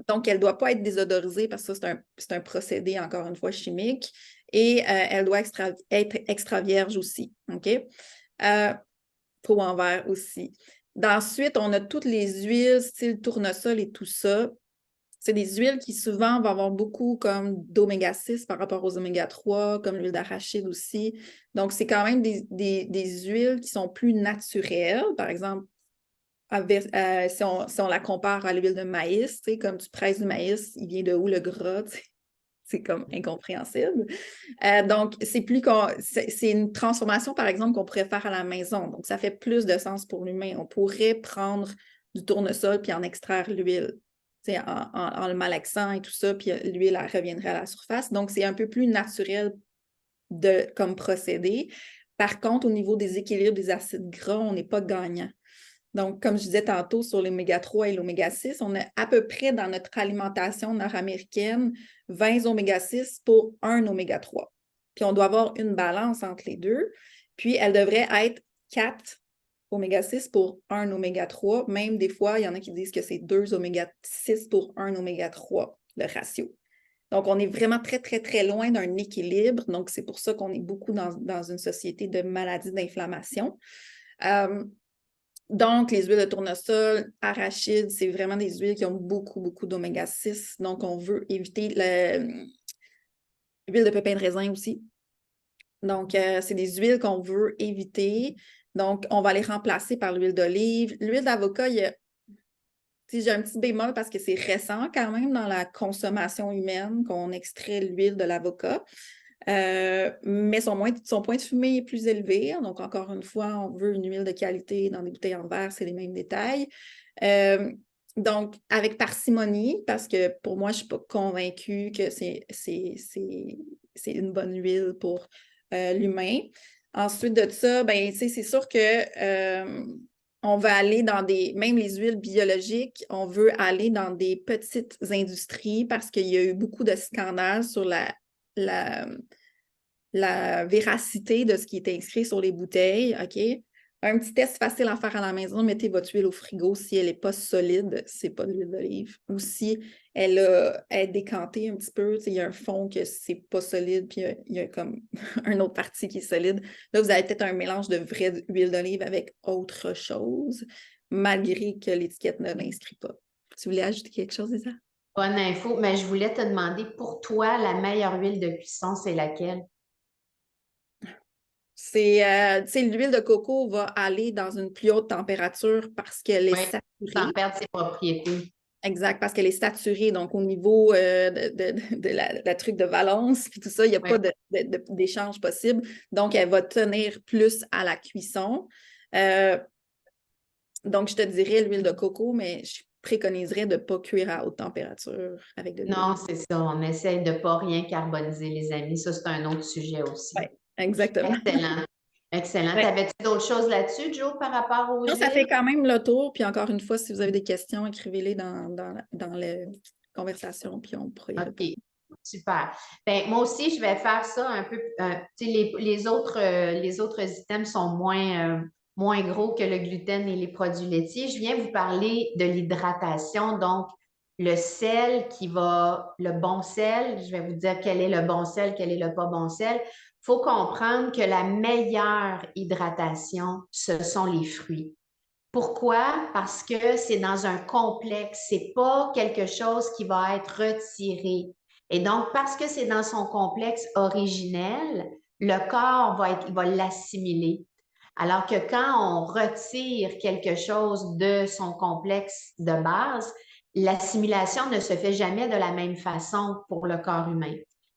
Speaker 2: Donc, elle ne doit pas être désodorisée parce que ça, c'est un procédé, encore une fois, chimique. Et elle doit être extra vierge aussi. OK? Peau en verre aussi. Ensuite, on a toutes les huiles, style tournesol et tout ça. C'est des huiles qui souvent vont avoir beaucoup comme d'oméga 6 par rapport aux oméga 3, comme l'huile d'arachide aussi. Donc, c'est quand même des huiles qui sont plus naturelles. Par exemple, si on la compare à l'huile de maïs, comme tu presses du maïs, il vient de où le gras? C'est comme incompréhensible. Donc, c'est une transformation, par exemple, qu'on pourrait faire à la maison. Donc, ça fait plus de sens pour l'humain. On pourrait prendre du tournesol puis en extraire l'huile, en le malaxant et tout ça, puis l'huile, elle reviendrait à la surface. Donc, c'est un peu plus naturel comme procédé. Par contre, au niveau des équilibres des acides gras, on n'est pas gagnant. Donc, comme je disais tantôt sur l'oméga 3 et l'oméga 6, on a à peu près dans notre alimentation nord-américaine 20 oméga 6 pour un oméga 3. Puis, on doit avoir une balance entre les deux. Puis, elle devrait être 4 oméga 6 pour un oméga 3. Même des fois, il y en a qui disent que c'est 2 oméga 6 pour un oméga 3, le ratio. Donc, on est vraiment très, très, très loin d'un équilibre. Donc, c'est pour ça qu'on est beaucoup dans une société de maladies d'inflammation. Donc, les huiles de tournesol, arachide, c'est vraiment des huiles qui ont beaucoup, beaucoup d'oméga 6. Donc, on veut éviter l'huile de pépins de raisin aussi. Donc, c'est des huiles qu'on veut éviter. Donc, on va les remplacer par l'huile d'olive. L'huile d'avocat, j'ai un petit bémol parce que c'est récent quand même dans la consommation humaine qu'on extrait l'huile de l'avocat. Mais son point de fumée est plus élevé. Donc, encore une fois, on veut une huile de qualité dans des bouteilles en verre, c'est les mêmes détails. Donc, avec parcimonie, parce que pour moi, je ne suis pas convaincue que c'est une bonne huile pour l'humain. Ensuite de ça, ben, c'est sûr que on va aller même les huiles biologiques, on veut aller dans des petites industries parce qu'il y a eu beaucoup de scandales sur la véracité de ce qui est inscrit sur les bouteilles, OK? Un petit test facile à faire à la maison, mettez votre huile au frigo. Si elle n'est pas solide, ce n'est pas de l'huile d'olive. Ou si elle est décantée un petit peu, il y a un fond que c'est pas solide, puis il y a comme une autre partie qui est solide. Là, vous avez peut-être un mélange de vraie huile d'olive avec autre chose, malgré que l'étiquette ne l'inscrit pas. Tu voulais ajouter quelque chose, Lisa?
Speaker 1: Bonne info, mais je voulais te demander, pour toi, la meilleure huile de cuisson, c'est laquelle?
Speaker 2: L'huile de coco va aller dans une plus haute température parce qu'elle est
Speaker 1: Oui, sans
Speaker 2: saturée.
Speaker 1: perdre ses propriétés.
Speaker 2: Exact, parce qu'elle est saturée. Donc, au niveau de la truc de valence, puis tout ça, il n'y a pas d'échange possible. Donc, elle va tenir plus à la cuisson. Donc, je te dirais l'huile de coco, mais je préconiserais de ne pas cuire à haute température avec de l'huile.
Speaker 1: Non, c'est ça. On essaye de ne pas rien carboniser, les amis. Ça, c'est un autre sujet aussi.
Speaker 2: Oui, exactement.
Speaker 1: Excellent. Excellent.
Speaker 2: Ouais.
Speaker 1: T'avais-tu d'autres choses là-dessus, Joe, par rapport aux
Speaker 2: Non, ça
Speaker 1: huiles?
Speaker 2: fait quand même le tour. Puis encore une fois, si vous avez des questions, écrivez-les dans la conversation, puis on pourra y répondre.
Speaker 1: OK, super. Ben, moi aussi, je vais faire ça un peu. Tu sais, les autres items sont moins gros que le gluten et les produits laitiers. Je viens vous parler de l'hydratation. Donc, le bon sel, je vais vous dire quel est le bon sel, quel est le pas bon sel. Il faut comprendre que la meilleure hydratation, ce sont les fruits. Pourquoi? Parce que c'est dans un complexe, c'est pas quelque chose qui va être retiré. Et donc, parce que c'est dans son complexe originel, le corps va l'assimiler. Alors que quand on retire quelque chose de son complexe de base, l'assimilation ne se fait jamais de la même façon pour le corps humain.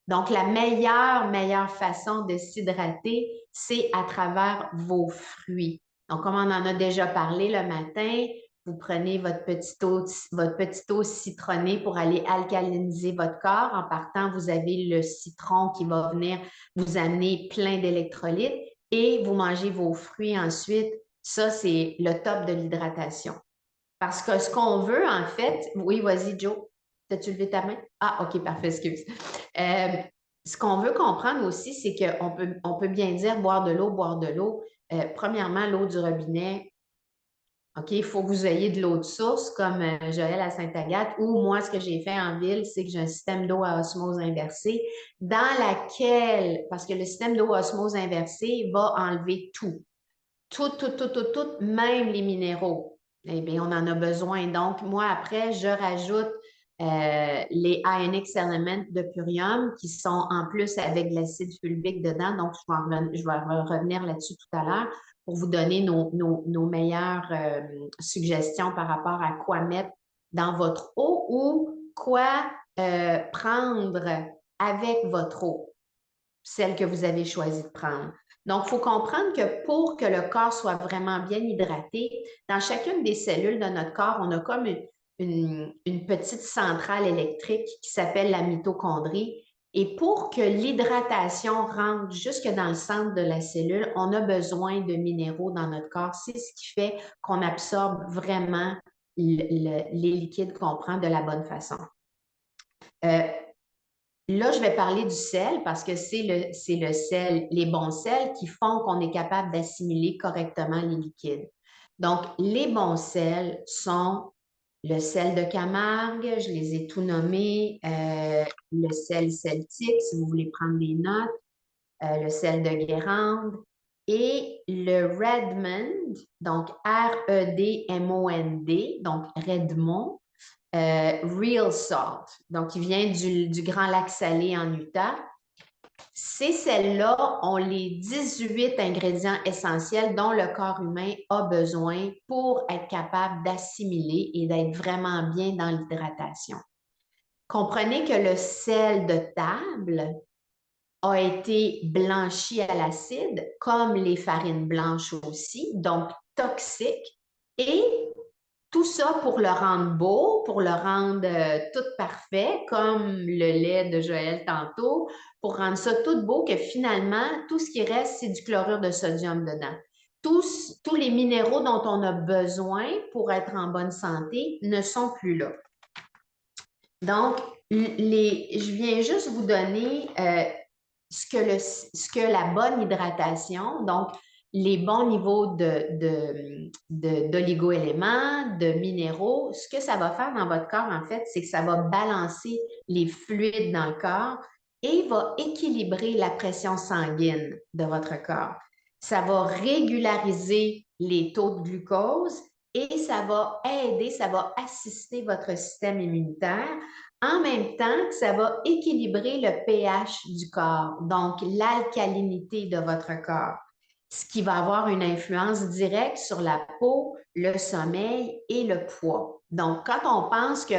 Speaker 1: Donc, la meilleure façon de s'hydrater, c'est à travers vos fruits. Donc, comme on en a déjà parlé le matin, vous prenez votre petite eau citronnée pour aller alcaliniser votre corps. En partant, vous avez le citron qui va venir vous amener plein d'électrolytes et vous mangez vos fruits ensuite. Ça, c'est le top de l'hydratation. Parce que ce qu'on veut, en fait, oui, vas-y, Joe, t'as-tu levé ta main? Ah, OK, parfait, excuse. Euh, Ce qu'on veut comprendre aussi, c'est on peut bien dire boire de l'eau, boire de l'eau. Premièrement, l'eau du robinet, OK, il faut que vous ayez de l'eau de source comme Joël à Sainte-Agathe ou moi, ce que j'ai fait en ville, c'est que j'ai un système d'eau à osmose inversée dans laquelle, parce que le système d'eau à osmose inversée va enlever tout, même les minéraux. Eh bien, on en a besoin. Donc, moi, après, je rajoute les Ionic Elements de Purium qui sont en plus avec de l'acide fulvique dedans. Donc, je vais revenir là-dessus tout à l'heure pour vous donner nos meilleures suggestions par rapport à quoi mettre dans votre eau ou quoi prendre avec votre eau, celle que vous avez choisi de prendre. Donc, il faut comprendre que pour que le corps soit vraiment bien hydraté, dans chacune des cellules de notre corps, on a comme une petite centrale électrique qui s'appelle la mitochondrie. Et pour que l'hydratation rentre jusque dans le centre de la cellule, on a besoin de minéraux dans notre corps. C'est ce qui fait qu'on absorbe vraiment les liquides qu'on prend de la bonne façon. Là, je vais parler du sel parce que c'est le sel, les bons sels qui font qu'on est capable d'assimiler correctement les liquides. Donc, les bons sels sont le sel de Camargue, je les ai tout nommés, le sel celtique, si vous voulez prendre des notes, le sel de Guérande et le Redmond, donc R-E-D-M-O-N-D, donc Redmond, Real Salt, donc il vient du Grand Lac Salé en Utah. Ces sels-là ont les 18 ingrédients essentiels dont le corps humain a besoin pour être capable d'assimiler et d'être vraiment bien dans l'hydratation. Comprenez que le sel de table a été blanchi à l'acide, comme les farines blanches aussi, donc toxique, et tout ça pour le rendre beau, pour le rendre tout parfait, comme le lait de Joël tantôt, pour rendre ça tout beau que finalement, tout ce qui reste, c'est du chlorure de sodium dedans. Tous les minéraux dont on a besoin pour être en bonne santé ne sont plus là. Donc, je viens juste vous donner ce que la bonne hydratation, donc les bons niveaux d'oligo-éléments, de minéraux, ce que ça va faire dans votre corps, en fait, c'est que ça va balancer les fluides dans le corps et va équilibrer la pression sanguine de votre corps. Ça va régulariser les taux de glucose et ça va aider, ça va assister votre système immunitaire en même temps que ça va équilibrer le pH du corps, donc l'alcalinité de votre corps, ce qui va avoir une influence directe sur la peau, le sommeil et le poids. Donc, quand on pense que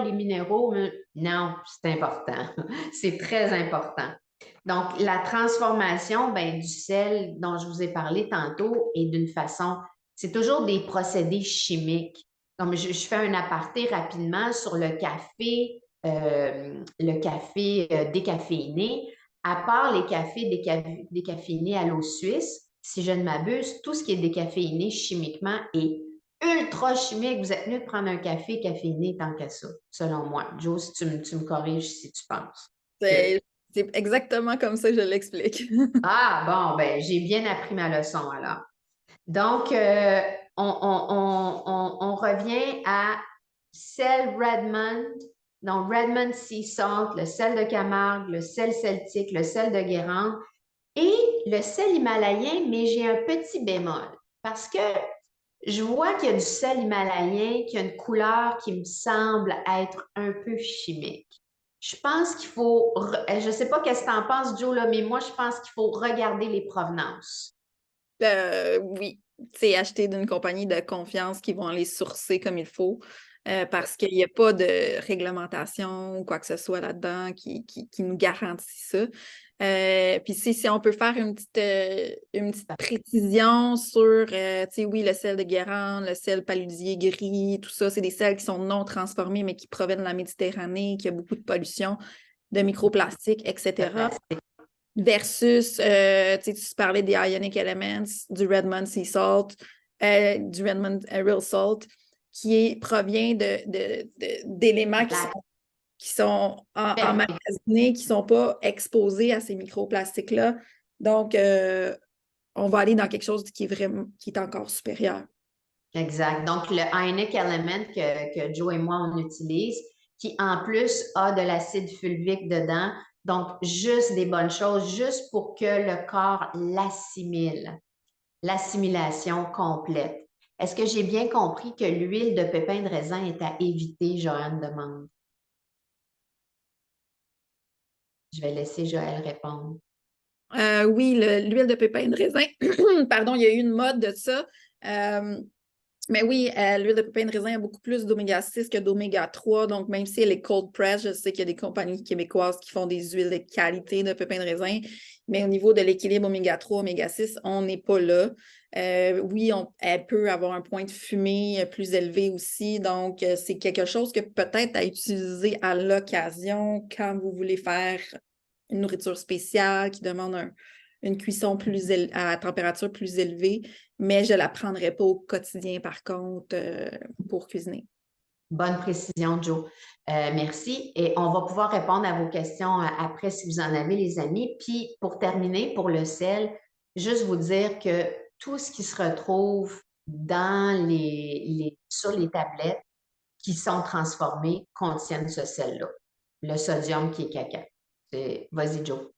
Speaker 1: les minéraux, non, c'est important. C'est très important. Donc, la transformation du sel dont je vous ai parlé tantôt est d'une façon, c'est toujours des procédés chimiques. Comme je fais un aparté rapidement sur le café décaféiné. À part les cafés décaféinés à l'eau suisse, si je ne m'abuse, tout ce qui est décaféiné chimiquement est ultra chimique. Vous êtes mieux de prendre un café caféiné tant qu'à ça, selon moi. Joe, si tu me corriges si tu penses.
Speaker 2: C'est exactement comme ça que je l'explique.
Speaker 1: Ah, bon, j'ai bien appris ma leçon alors. Donc, on revient à sel Redmond, donc Redmond Sea Salt, le sel de Camargue, le sel celtique, le sel de Guérande et le sel himalayen, mais j'ai un petit bémol parce que Je vois qu'il y a du sel himalayen qui a une couleur qui me semble être un peu chimique. Je pense qu'il faut, je ne sais pas qu'est-ce que tu en penses, Joe, là, mais moi, je pense qu'il faut regarder les provenances.
Speaker 2: Oui, c'est acheter d'une compagnie de confiance qui vont les sourcer comme il faut. Parce qu'il n'y a pas de réglementation ou quoi que ce soit là-dedans qui nous garantit ça. Puis si on peut faire une petite précision sur, tu sais, oui, le sel de Guérande, le sel paludier gris, tout ça, c'est des sels qui sont non transformés, mais qui proviennent de la Méditerranée, qui a beaucoup de pollution, de microplastiques, etc. Versus, tu parlais des Ionic Elements, du Redmond Sea Salt, du Redmond Real Salt, provient d'éléments qui sont emmagasinés, qui ne sont pas exposés à ces microplastiques-là. Donc, on va aller dans quelque chose qui est encore supérieur.
Speaker 1: Exact. Donc, le Ionic Element que Joe et moi, on utilise, qui en plus a de l'acide fulvique dedans, donc juste des bonnes choses, juste pour que le corps l'assimile, l'assimilation complète. Est-ce que j'ai bien compris que l'huile de pépin de raisin est à éviter, Joanne demande? Je vais laisser Joël répondre.
Speaker 2: Oui, l'huile de pépin de raisin, pardon, il y a eu une mode de ça. Mais oui, l'huile de pépin de raisin a beaucoup plus d'oméga 6 que d'oméga 3. Donc, même si elle est cold press, je sais qu'il y a des compagnies québécoises qui font des huiles de qualité de pépin de raisin. Mais au niveau de l'équilibre oméga 3, oméga 6, on n'est pas là. Oui, elle peut avoir un point de fumée plus élevé aussi. Donc, c'est quelque chose que peut-être à utiliser à l'occasion quand vous voulez faire une nourriture spéciale qui demande une cuisson à température plus élevée, mais je ne la prendrai pas au quotidien, par contre, pour cuisiner.
Speaker 1: Bonne précision, Joe. Merci. Et on va pouvoir répondre à vos questions après si vous en avez, les amis. Puis, pour terminer, pour le sel, juste vous dire que tout ce qui se retrouve sur les tablettes qui sont transformées contiennent ce sel-là, le sodium qui est caca. Vas-y, Joe.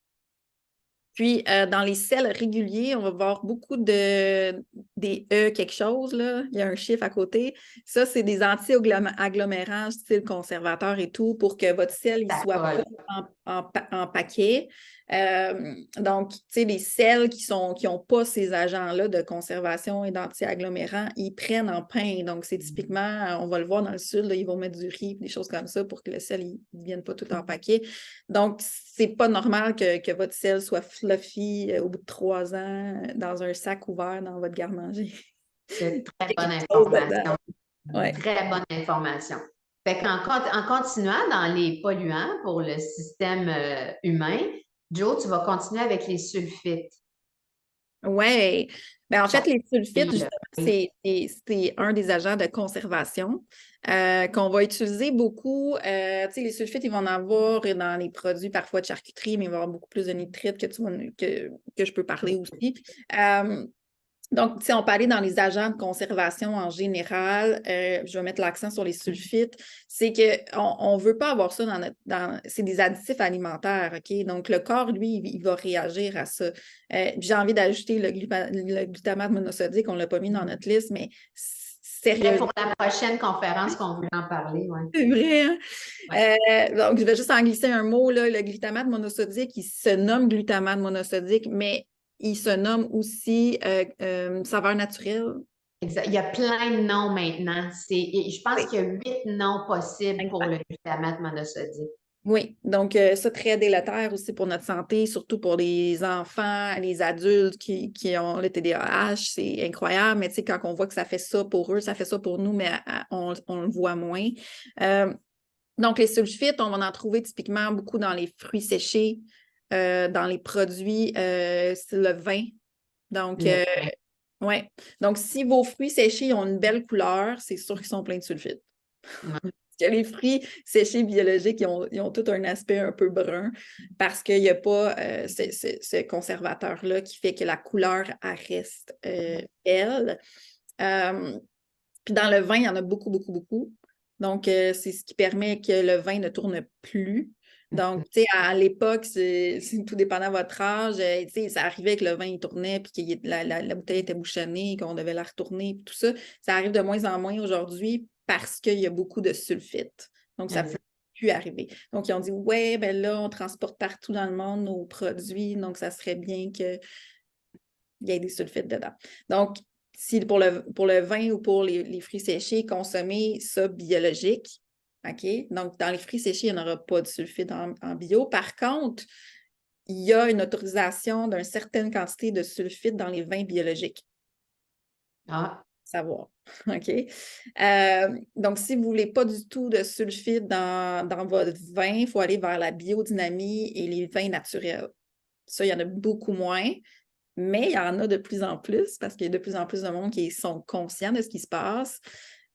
Speaker 2: Puis, dans les sels réguliers, on va voir beaucoup des E quelque chose, là. Il y a un chiffre à côté. Ça, c'est des anti-agglomérants, style conservateur et tout, pour que votre sel ne soit pas en paquet. Donc, tu sais, les sels qui n'ont pas ces agents-là de conservation et d'anti-agglomérants, ils prennent en pain. Donc, c'est typiquement, on va le voir dans le sud, là, ils vont mettre du riz, des choses comme ça pour que le sel ne vienne pas tout en paquet. Donc, c'est pas normal que votre sel soit fluffy au bout de 3 ans dans un sac ouvert dans votre garde-manger.
Speaker 1: C'est très bonne information.
Speaker 2: Ouais.
Speaker 1: Très bonne information. Fait en continuant dans les polluants pour le système humain, Joe, tu vas continuer avec les sulfites.
Speaker 2: Oui. En fait, les sulfites, justement,
Speaker 1: Oui.
Speaker 2: c'est un des agents de conservation qu'on va utiliser beaucoup. Tu sais, les sulfites, ils vont en avoir dans les produits parfois de charcuterie, mais il va y avoir beaucoup plus de nitrites que je peux parler aussi. Donc, si on parlait dans les agents de conservation en général, je vais mettre l'accent sur les sulfites, c'est qu'on ne veut pas avoir ça c'est des additifs alimentaires, OK? Donc, le corps, lui, il va réagir à ça. J'ai envie d'ajouter le glutamate monosodique, on ne l'a pas mis dans notre liste, mais sérieusement.
Speaker 1: Pour la prochaine conférence qu'on voulait en parler, oui.
Speaker 2: C'est vrai, hein?
Speaker 1: Ouais.
Speaker 2: Donc, je vais juste en glisser un mot, là. Le glutamate monosodique, il se nomme glutamate monosodique, mais il se nomme aussi saveur naturelle.
Speaker 1: Exact. Il y a plein de noms maintenant. Je pense
Speaker 2: Oui.
Speaker 1: qu'il y a 8 noms possibles pour
Speaker 2: Exact.
Speaker 1: le glutamate monosodique.
Speaker 2: Oui, donc ça, très délétère aussi pour notre santé, surtout pour les enfants, les adultes qui ont le TDAH, c'est incroyable, mais tu sais, quand on voit que ça fait ça pour eux, ça fait ça pour nous, mais on le voit moins. Donc, les sulfites, on va en trouver typiquement beaucoup dans les fruits séchés, dans les produits, c'est le vin. Donc, ouais. Donc, si vos fruits séchés ont une belle couleur, c'est sûr qu'ils sont pleins de sulfites.
Speaker 1: Ouais.
Speaker 2: Que les fruits séchés biologiques, ils ont tout un aspect un peu brun parce qu'il n'y a pas ce conservateur-là qui fait que la couleur reste belle. Puis dans le vin, il y en a beaucoup, beaucoup, beaucoup. Donc, c'est ce qui permet que le vin ne tourne plus. Donc, tu sais, à l'époque, c'est tout dépendant de votre âge. Tu sais, ça arrivait que le vin, il tournait, puis que la bouteille était bouchonnée, qu'on devait la retourner, puis tout ça. Ça arrive de moins en moins aujourd'hui parce qu'il y a beaucoup de sulfite. Donc, ça ne peut plus arriver. Donc, ils ont dit, ouais, ben là, on transporte partout dans le monde nos produits, donc ça serait bien qu'il y ait des sulfites dedans. Donc, si pour le vin ou pour les fruits séchés, consommer ça biologique, OK? Donc, dans les fruits séchés, il n'y en aura pas de sulfite en bio. Par contre, il y a une autorisation d'une certaine quantité de sulfite dans les vins biologiques.
Speaker 1: Ah,
Speaker 2: Savoir. OK? Donc, si vous ne voulez pas du tout de sulfite dans votre vin, il faut aller vers la biodynamie et les vins naturels. Ça, il y en a beaucoup moins, mais il y en a de plus en plus parce qu'il y a de plus en plus de monde qui sont conscients de ce qui se passe.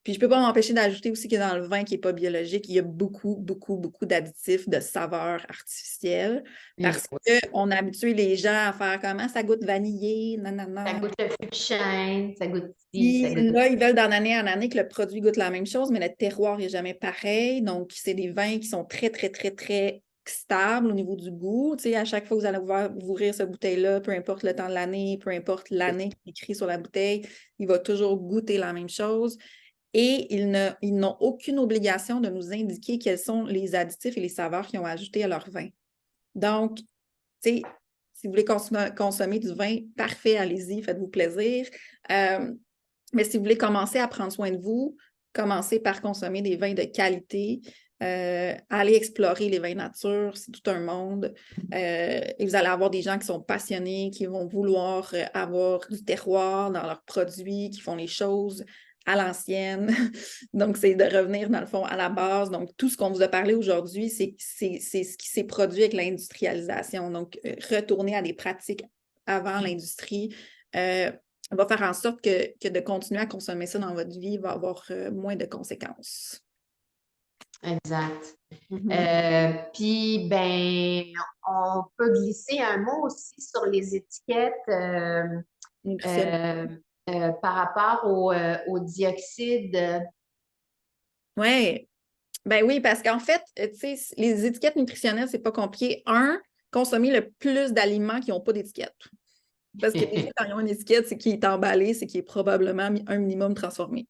Speaker 2: Puis je ne peux pas m'empêcher d'ajouter aussi que dans le vin qui n'est pas biologique, il y a beaucoup, beaucoup, beaucoup d'additifs, de saveurs artificielles parce qu'on a habitué les gens à faire comment ça goûte vanillé, nanana.
Speaker 1: ça goûte le fruit de chêne, ça goûte ci, ça
Speaker 2: Puis
Speaker 1: goûte...
Speaker 2: là, ils veulent d'année en année que le produit goûte la même chose, mais le terroir n'est jamais pareil. Donc, c'est des vins qui sont très, très, très, très stables au niveau du goût. Tu sais, à chaque fois que vous allez vous ouvrir cette bouteille-là, peu importe le temps de l'année, peu importe l'année qui est écrit sur la bouteille, il va toujours goûter la même chose. Et ils n'ont aucune obligation de nous indiquer quels sont les additifs et les saveurs qu'ils ont ajoutés à leur vin. Donc, tu sais, si vous voulez consommer du vin, parfait, allez-y, faites-vous plaisir. Mais si vous voulez commencer à prendre soin de vous, commencez par consommer des vins de qualité. Allez explorer les vins nature, c'est tout un monde. Et vous allez avoir des gens qui sont passionnés, qui vont vouloir avoir du terroir dans leurs produits, qui font les choses à l'ancienne. Donc, c'est de revenir, dans le fond, à la base. Donc, tout ce qu'on vous a parlé aujourd'hui, c'est ce qui s'est produit avec l'industrialisation. Donc, retourner à des pratiques avant l'industrie va faire en sorte que de continuer à consommer ça dans votre vie va avoir moins de conséquences.
Speaker 1: Exact. Puis, ben, on peut glisser un mot aussi sur les étiquettes par rapport au dioxyde.
Speaker 2: Ouais. Ben oui, parce qu'en fait, tu sais, les étiquettes nutritionnelles, c'est pas compliqué. Un, consommer le plus d'aliments qui n'ont pas d'étiquette. Parce que déjà, quand ils ont une étiquette, c'est qu'il est emballé, c'est qu'il est probablement un minimum transformé.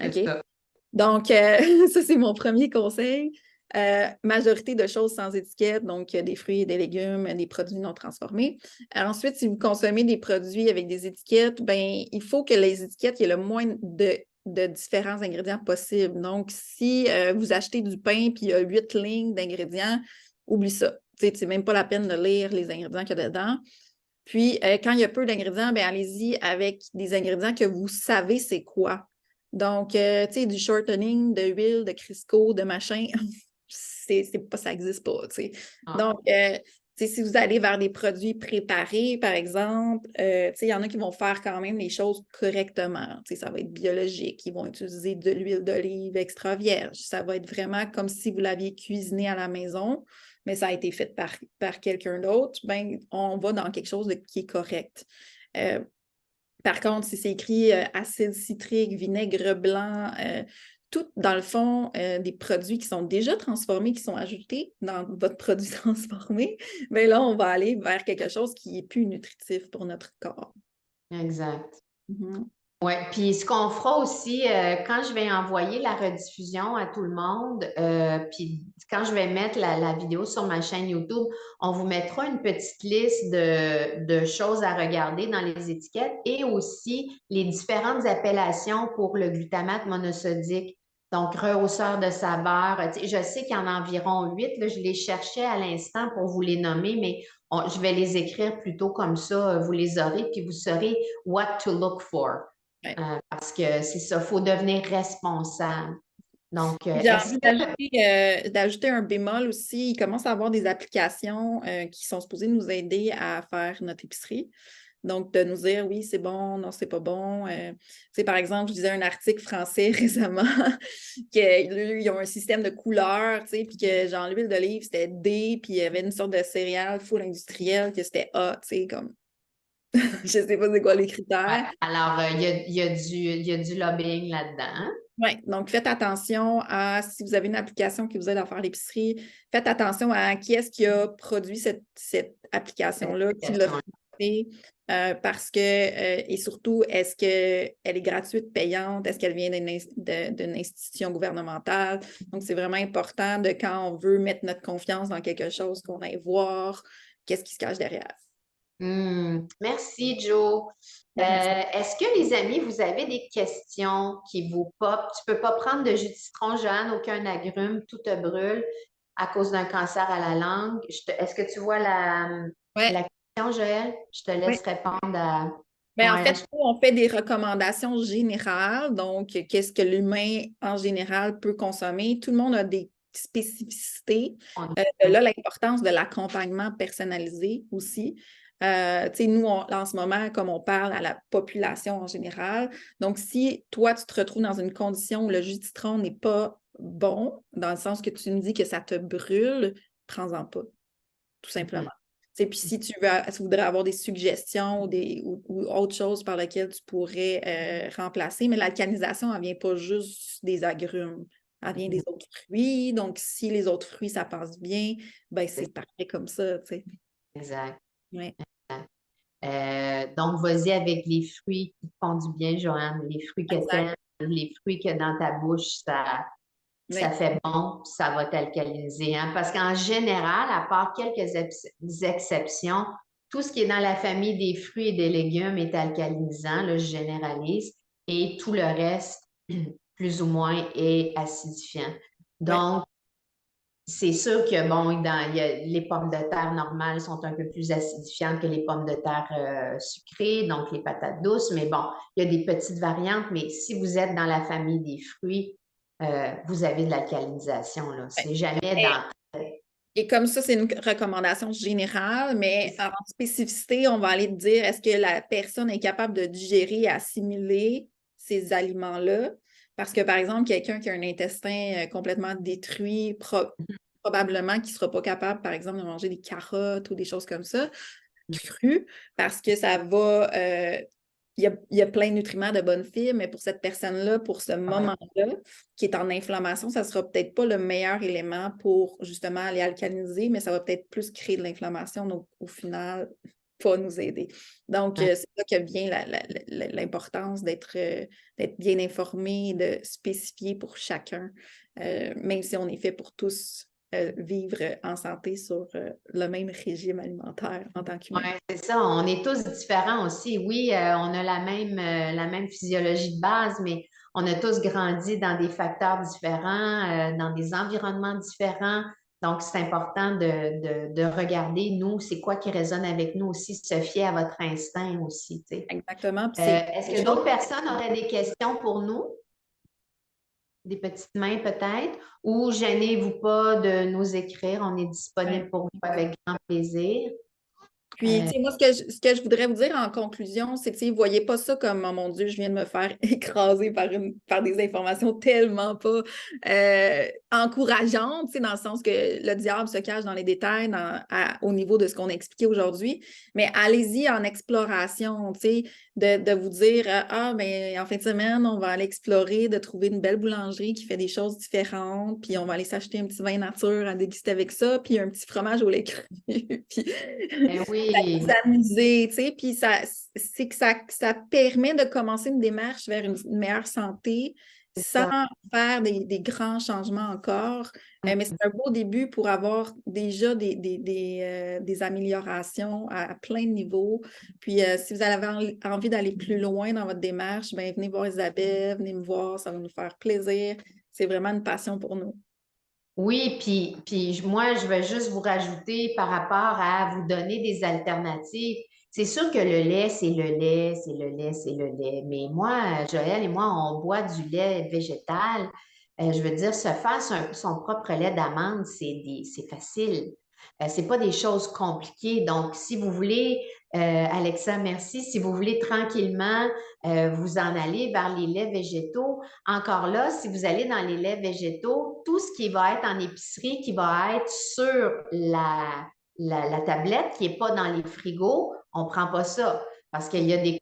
Speaker 2: OK?
Speaker 1: Ça.
Speaker 2: Donc, ça, c'est mon premier conseil. Majorité de choses sans étiquette, donc des fruits, des légumes, des produits non transformés. Ensuite, si vous consommez des produits avec des étiquettes, ben, il faut que les étiquettes aient le moins de différents ingrédients possibles. Donc, si vous achetez du pain puis il y a 8 lignes d'ingrédients, oublie ça. C'est même pas la peine de lire les ingrédients qu'il y a dedans. Puis, quand il y a peu d'ingrédients, ben, allez-y avec des ingrédients que vous savez c'est quoi. Donc, tu sais, du shortening, de huile, de Crisco, de machin, c'est pas, ça n'existe pas, tu sais. Donc, tu sais, si vous allez vers des produits préparés, par exemple, tu sais, il y en a qui vont faire quand même les choses correctement. Tu sais, ça va être biologique. Ils vont utiliser de l'huile d'olive extra vierge. Ça va être vraiment comme si vous l'aviez cuisiné à la maison, mais ça a été fait par quelqu'un d'autre. Ben, on va dans quelque chose qui est correct. Par contre, si c'est écrit acide citrique, vinaigre blanc, tout, dans le fond, des produits qui sont déjà transformés, qui sont ajoutés dans votre produit transformé, bien là, on va aller vers quelque chose qui est plus nutritif pour notre corps.
Speaker 1: Exact. Oui, puis ce qu'on fera aussi, quand je vais envoyer la rediffusion à tout le monde, puis quand je vais mettre la vidéo sur ma chaîne YouTube, on vous mettra une petite liste de choses à regarder dans les étiquettes et aussi les différentes appellations pour le glutamate monosodique. Donc, rehausseur de saveur. Je sais qu'il y en a environ 8. Là, je les cherchais à l'instant pour vous les nommer, mais je vais les écrire plutôt comme ça. Vous les aurez, puis vous saurez what to look for.
Speaker 2: Ouais.
Speaker 1: Parce que c'est ça, il faut devenir responsable. Donc,
Speaker 2: J'ai envie d'ajouter un bémol aussi. Il commence à avoir des applications qui sont supposées nous aider à faire notre épicerie. Donc, de nous dire, oui, c'est bon, non, c'est pas bon. Par exemple, je disais un article français récemment qu'ils ont un système de couleurs, puis que genre l'huile d'olive, c'était D, puis il y avait une sorte de céréale full industrielle que c'était A, comme... je sais pas c'est quoi les critères.
Speaker 1: Alors, il y a du lobbying là-dedans.
Speaker 2: Oui, donc faites attention à, si vous avez une application qui vous aide à faire l'épicerie, faites attention à qui est-ce qui a produit cette application-là, qui l'a fait, parce que, et surtout, est-ce qu'elle est gratuite, payante, est-ce qu'elle vient d'une institution gouvernementale? Donc, c'est vraiment important de quand on veut mettre notre confiance dans quelque chose, qu'on aille voir qu'est-ce qui se cache derrière.
Speaker 1: Merci, Joe. Est-ce que les amis, vous avez des questions qui vous popent? Tu ne peux pas prendre de jus de citron, Joanne, aucun agrume, tout te brûle à cause d'un cancer à la langue. Est-ce que tu vois
Speaker 2: Oui,
Speaker 1: la question, Joël? Je te
Speaker 2: oui.
Speaker 1: laisse répondre à...
Speaker 2: En
Speaker 1: Ouais,
Speaker 2: fait, nous, on fait des recommandations générales. Donc, qu'est-ce que l'humain en général peut consommer? Tout le monde a des spécificités. Là, l'importance de l'accompagnement personnalisé aussi. Nous, en ce moment, comme on parle à la population en général, donc si toi, tu te retrouves dans une condition où le jus de citron n'est pas bon, dans le sens que tu me dis que ça te brûle, prends-en pas, tout simplement. Puis si tu voudrais avoir des suggestions ou autre chose par lesquelles tu pourrais remplacer, mais l'alcanisation, elle ne vient pas juste des agrumes, elle vient des autres fruits. Donc, si les autres fruits, ça passe bien, ben c'est parfait comme ça.
Speaker 1: exact.
Speaker 2: Ouais.
Speaker 1: Donc, vas-y avec les fruits qui te font du bien, Joanne. Les fruits que tu aimes, les fruits que dans ta bouche, ça
Speaker 2: Ouais.
Speaker 1: fait bon, puis ça va t'alcaliniser. Hein? Parce qu'en général, à part quelques exceptions, tout ce qui est dans la famille des fruits et des légumes est alcalinisant, là, je généralise, et tout le reste, plus ou moins, est acidifiant.
Speaker 2: Ouais.
Speaker 1: Donc, c'est sûr que, bon, les pommes de terre normales sont un peu plus acidifiantes que les pommes de terre sucrées, donc les patates douces, mais bon, il y a des petites variantes, mais si vous êtes dans la famille des fruits, vous avez de l'alcalinisation, là. C'est jamais dans...
Speaker 2: Et comme ça, c'est une recommandation générale, mais en spécificité, on va aller te dire est-ce que la personne est capable de digérer et assimiler ces aliments-là? Parce que, par exemple, quelqu'un qui a un intestin complètement détruit, probablement qui ne sera pas capable, par exemple, de manger des carottes ou des choses comme ça, crues, parce que ça va. Il y a plein de nutriments de bonnes fibres, mais pour cette personne-là, pour ce moment-là, qui est en inflammation, ça ne sera peut-être pas le meilleur élément pour justement aller alcaliniser, mais ça va peut-être plus créer de l'inflammation, donc au final, pas nous aider. Donc, c'est là que vient l'importance d'être bien informé, de spécifier pour chacun, même si on est fait pour tous vivre en santé sur le même régime alimentaire en tant qu'humain.
Speaker 1: Oui, c'est ça. On est tous différents aussi. Oui, on a la même physiologie de base, mais on a tous grandi dans des facteurs différents, dans des environnements différents. Donc, c'est important de regarder, nous, c'est quoi qui résonne avec nous aussi, se fier à votre instinct aussi, tu sais.
Speaker 2: Exactement.
Speaker 1: Est-ce que d'autres personnes auraient des questions pour nous? Des petites mains peut-être? Ou gênez-vous pas de nous écrire. On est disponible pour vous avec grand plaisir.
Speaker 2: Puis, tu sais, moi, ce que je voudrais vous dire en conclusion, c'est que, tu sais, voyez pas ça comme, oh mon Dieu, je viens de me faire écraser par des informations tellement pas encourageantes, tu sais, dans le sens que le diable se cache dans les détails au niveau de ce qu'on a expliqué aujourd'hui. Mais allez-y en exploration, tu sais, de vous dire, ah, mais en fin de semaine, on va aller explorer, de trouver une belle boulangerie qui fait des choses différentes, puis on va aller s'acheter un petit vin nature à déguster avec ça, puis un petit fromage au lait cru. Puis
Speaker 1: Ben oui.
Speaker 2: s'amuser, tu sais, puis c'est que ça permet de commencer une démarche vers une meilleure santé sans faire des grands changements encore. Mais c'est un beau début pour avoir déjà des améliorations à plein de niveaux. Puis si vous avez envie d'aller plus loin dans votre démarche, ben, venez voir Isabelle, venez me voir, ça va nous faire plaisir. C'est vraiment une passion pour nous.
Speaker 1: Oui, puis moi, je vais juste vous rajouter par rapport à vous donner des alternatives. C'est sûr que le lait, c'est le lait, c'est le lait, c'est le lait. Mais moi, Joël et moi, on boit du lait végétal. Je veux dire, se faire son propre lait d'amande, c'est facile. C'est pas des choses compliquées. Donc, si vous voulez, Alexa, merci. Si vous voulez tranquillement vous en aller vers les laits végétaux, encore là, si vous allez dans les laits végétaux, tout ce qui va être en épicerie, qui va être sur la tablette, qui n'est pas dans les frigos, on ne prend pas ça. Parce qu'il y a des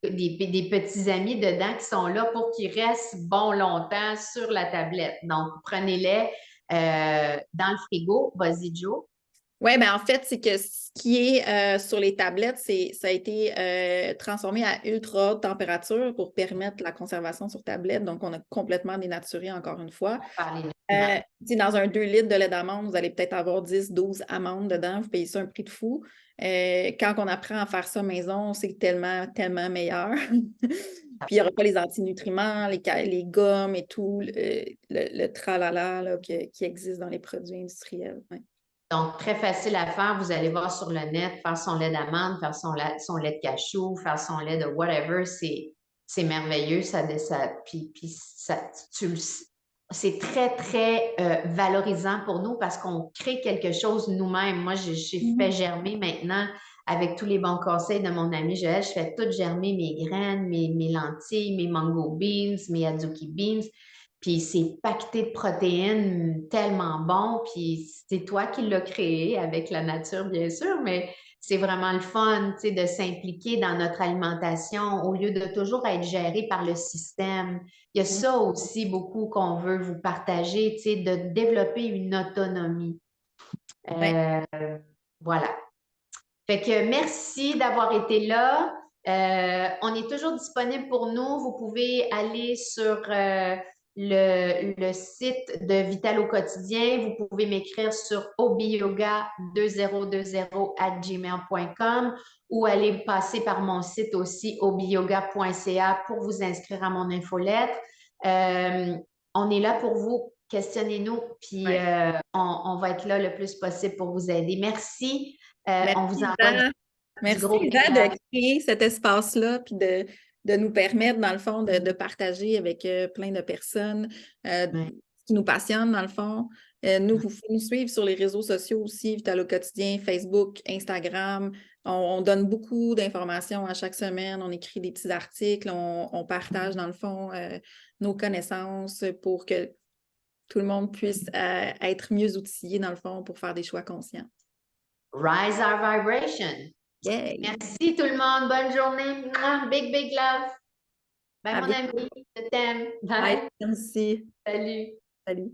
Speaker 1: petits amis dedans qui sont là pour qu'ils restent bon longtemps sur la tablette. Donc, prenez-les dans le frigo. Vas-y, Joe.
Speaker 2: Oui, ben en fait, c'est que ce qui est sur les tablettes, ça a été transformé à ultra haute température pour permettre la conservation sur tablette. Donc, on a complètement dénaturé encore une fois. Dans un 2 litres de lait d'amande, vous allez peut-être avoir 10-12 amandes dedans. Vous payez ça un prix de fou. Quand on apprend à faire ça maison, c'est tellement, tellement meilleur. Puis, il n'y aura pas les antinutriments, les gommes et tout, le tralala là, qui existe dans les produits industriels. Ouais.
Speaker 1: Donc, très facile à faire. Vous allez voir sur le net, faire son lait d'amande, faire son lait de cachou, faire son lait de whatever. C'est merveilleux. C'est très, très valorisant pour nous parce qu'on crée quelque chose nous-mêmes. Moi, j'ai fait germer maintenant, avec tous les bons conseils de mon ami Joël, je fais tout germer mes graines, mes lentilles, mes mango beans, mes azuki beans. Puis c'est paqueté de protéines tellement bon. Puis c'est toi qui l'as créé avec la nature, bien sûr, mais c'est vraiment le fun, tu sais, de s'impliquer dans notre alimentation au lieu de toujours être géré par le système. Il y a ça aussi beaucoup qu'on veut vous partager, tu sais, de développer une autonomie. Voilà. Fait que merci d'avoir été là. On est toujours disponible pour nous. Vous pouvez aller sur le site de Vital au quotidien. Vous pouvez m'écrire sur obioga2020@gmail.com ou aller passer par mon site aussi obioga.ca pour vous inscrire à mon infolettre. On est là pour vous. Questionnez-nous, puis on va être là le plus possible pour vous aider. Merci. On vous envoie du gros
Speaker 2: Merci de créer cet espace-là, puis de nous permettre, dans le fond, de partager avec plein de personnes ce qui nous passionne, dans le fond. Vous pouvez nous suivre sur les réseaux sociaux aussi, Vital au quotidien, Facebook, Instagram. On donne beaucoup d'informations à chaque semaine. On écrit des petits articles. On partage, dans le fond, nos connaissances pour que tout le monde puisse être mieux outillé, dans le fond, pour faire des choix conscients.
Speaker 1: Rise our vibration.
Speaker 2: Yay.
Speaker 1: Merci tout le monde. Bonne journée. Big, big love. Bye, mon ami. Je t'aime. Bye.
Speaker 2: Bye. Merci.
Speaker 1: Salut.
Speaker 2: Salut.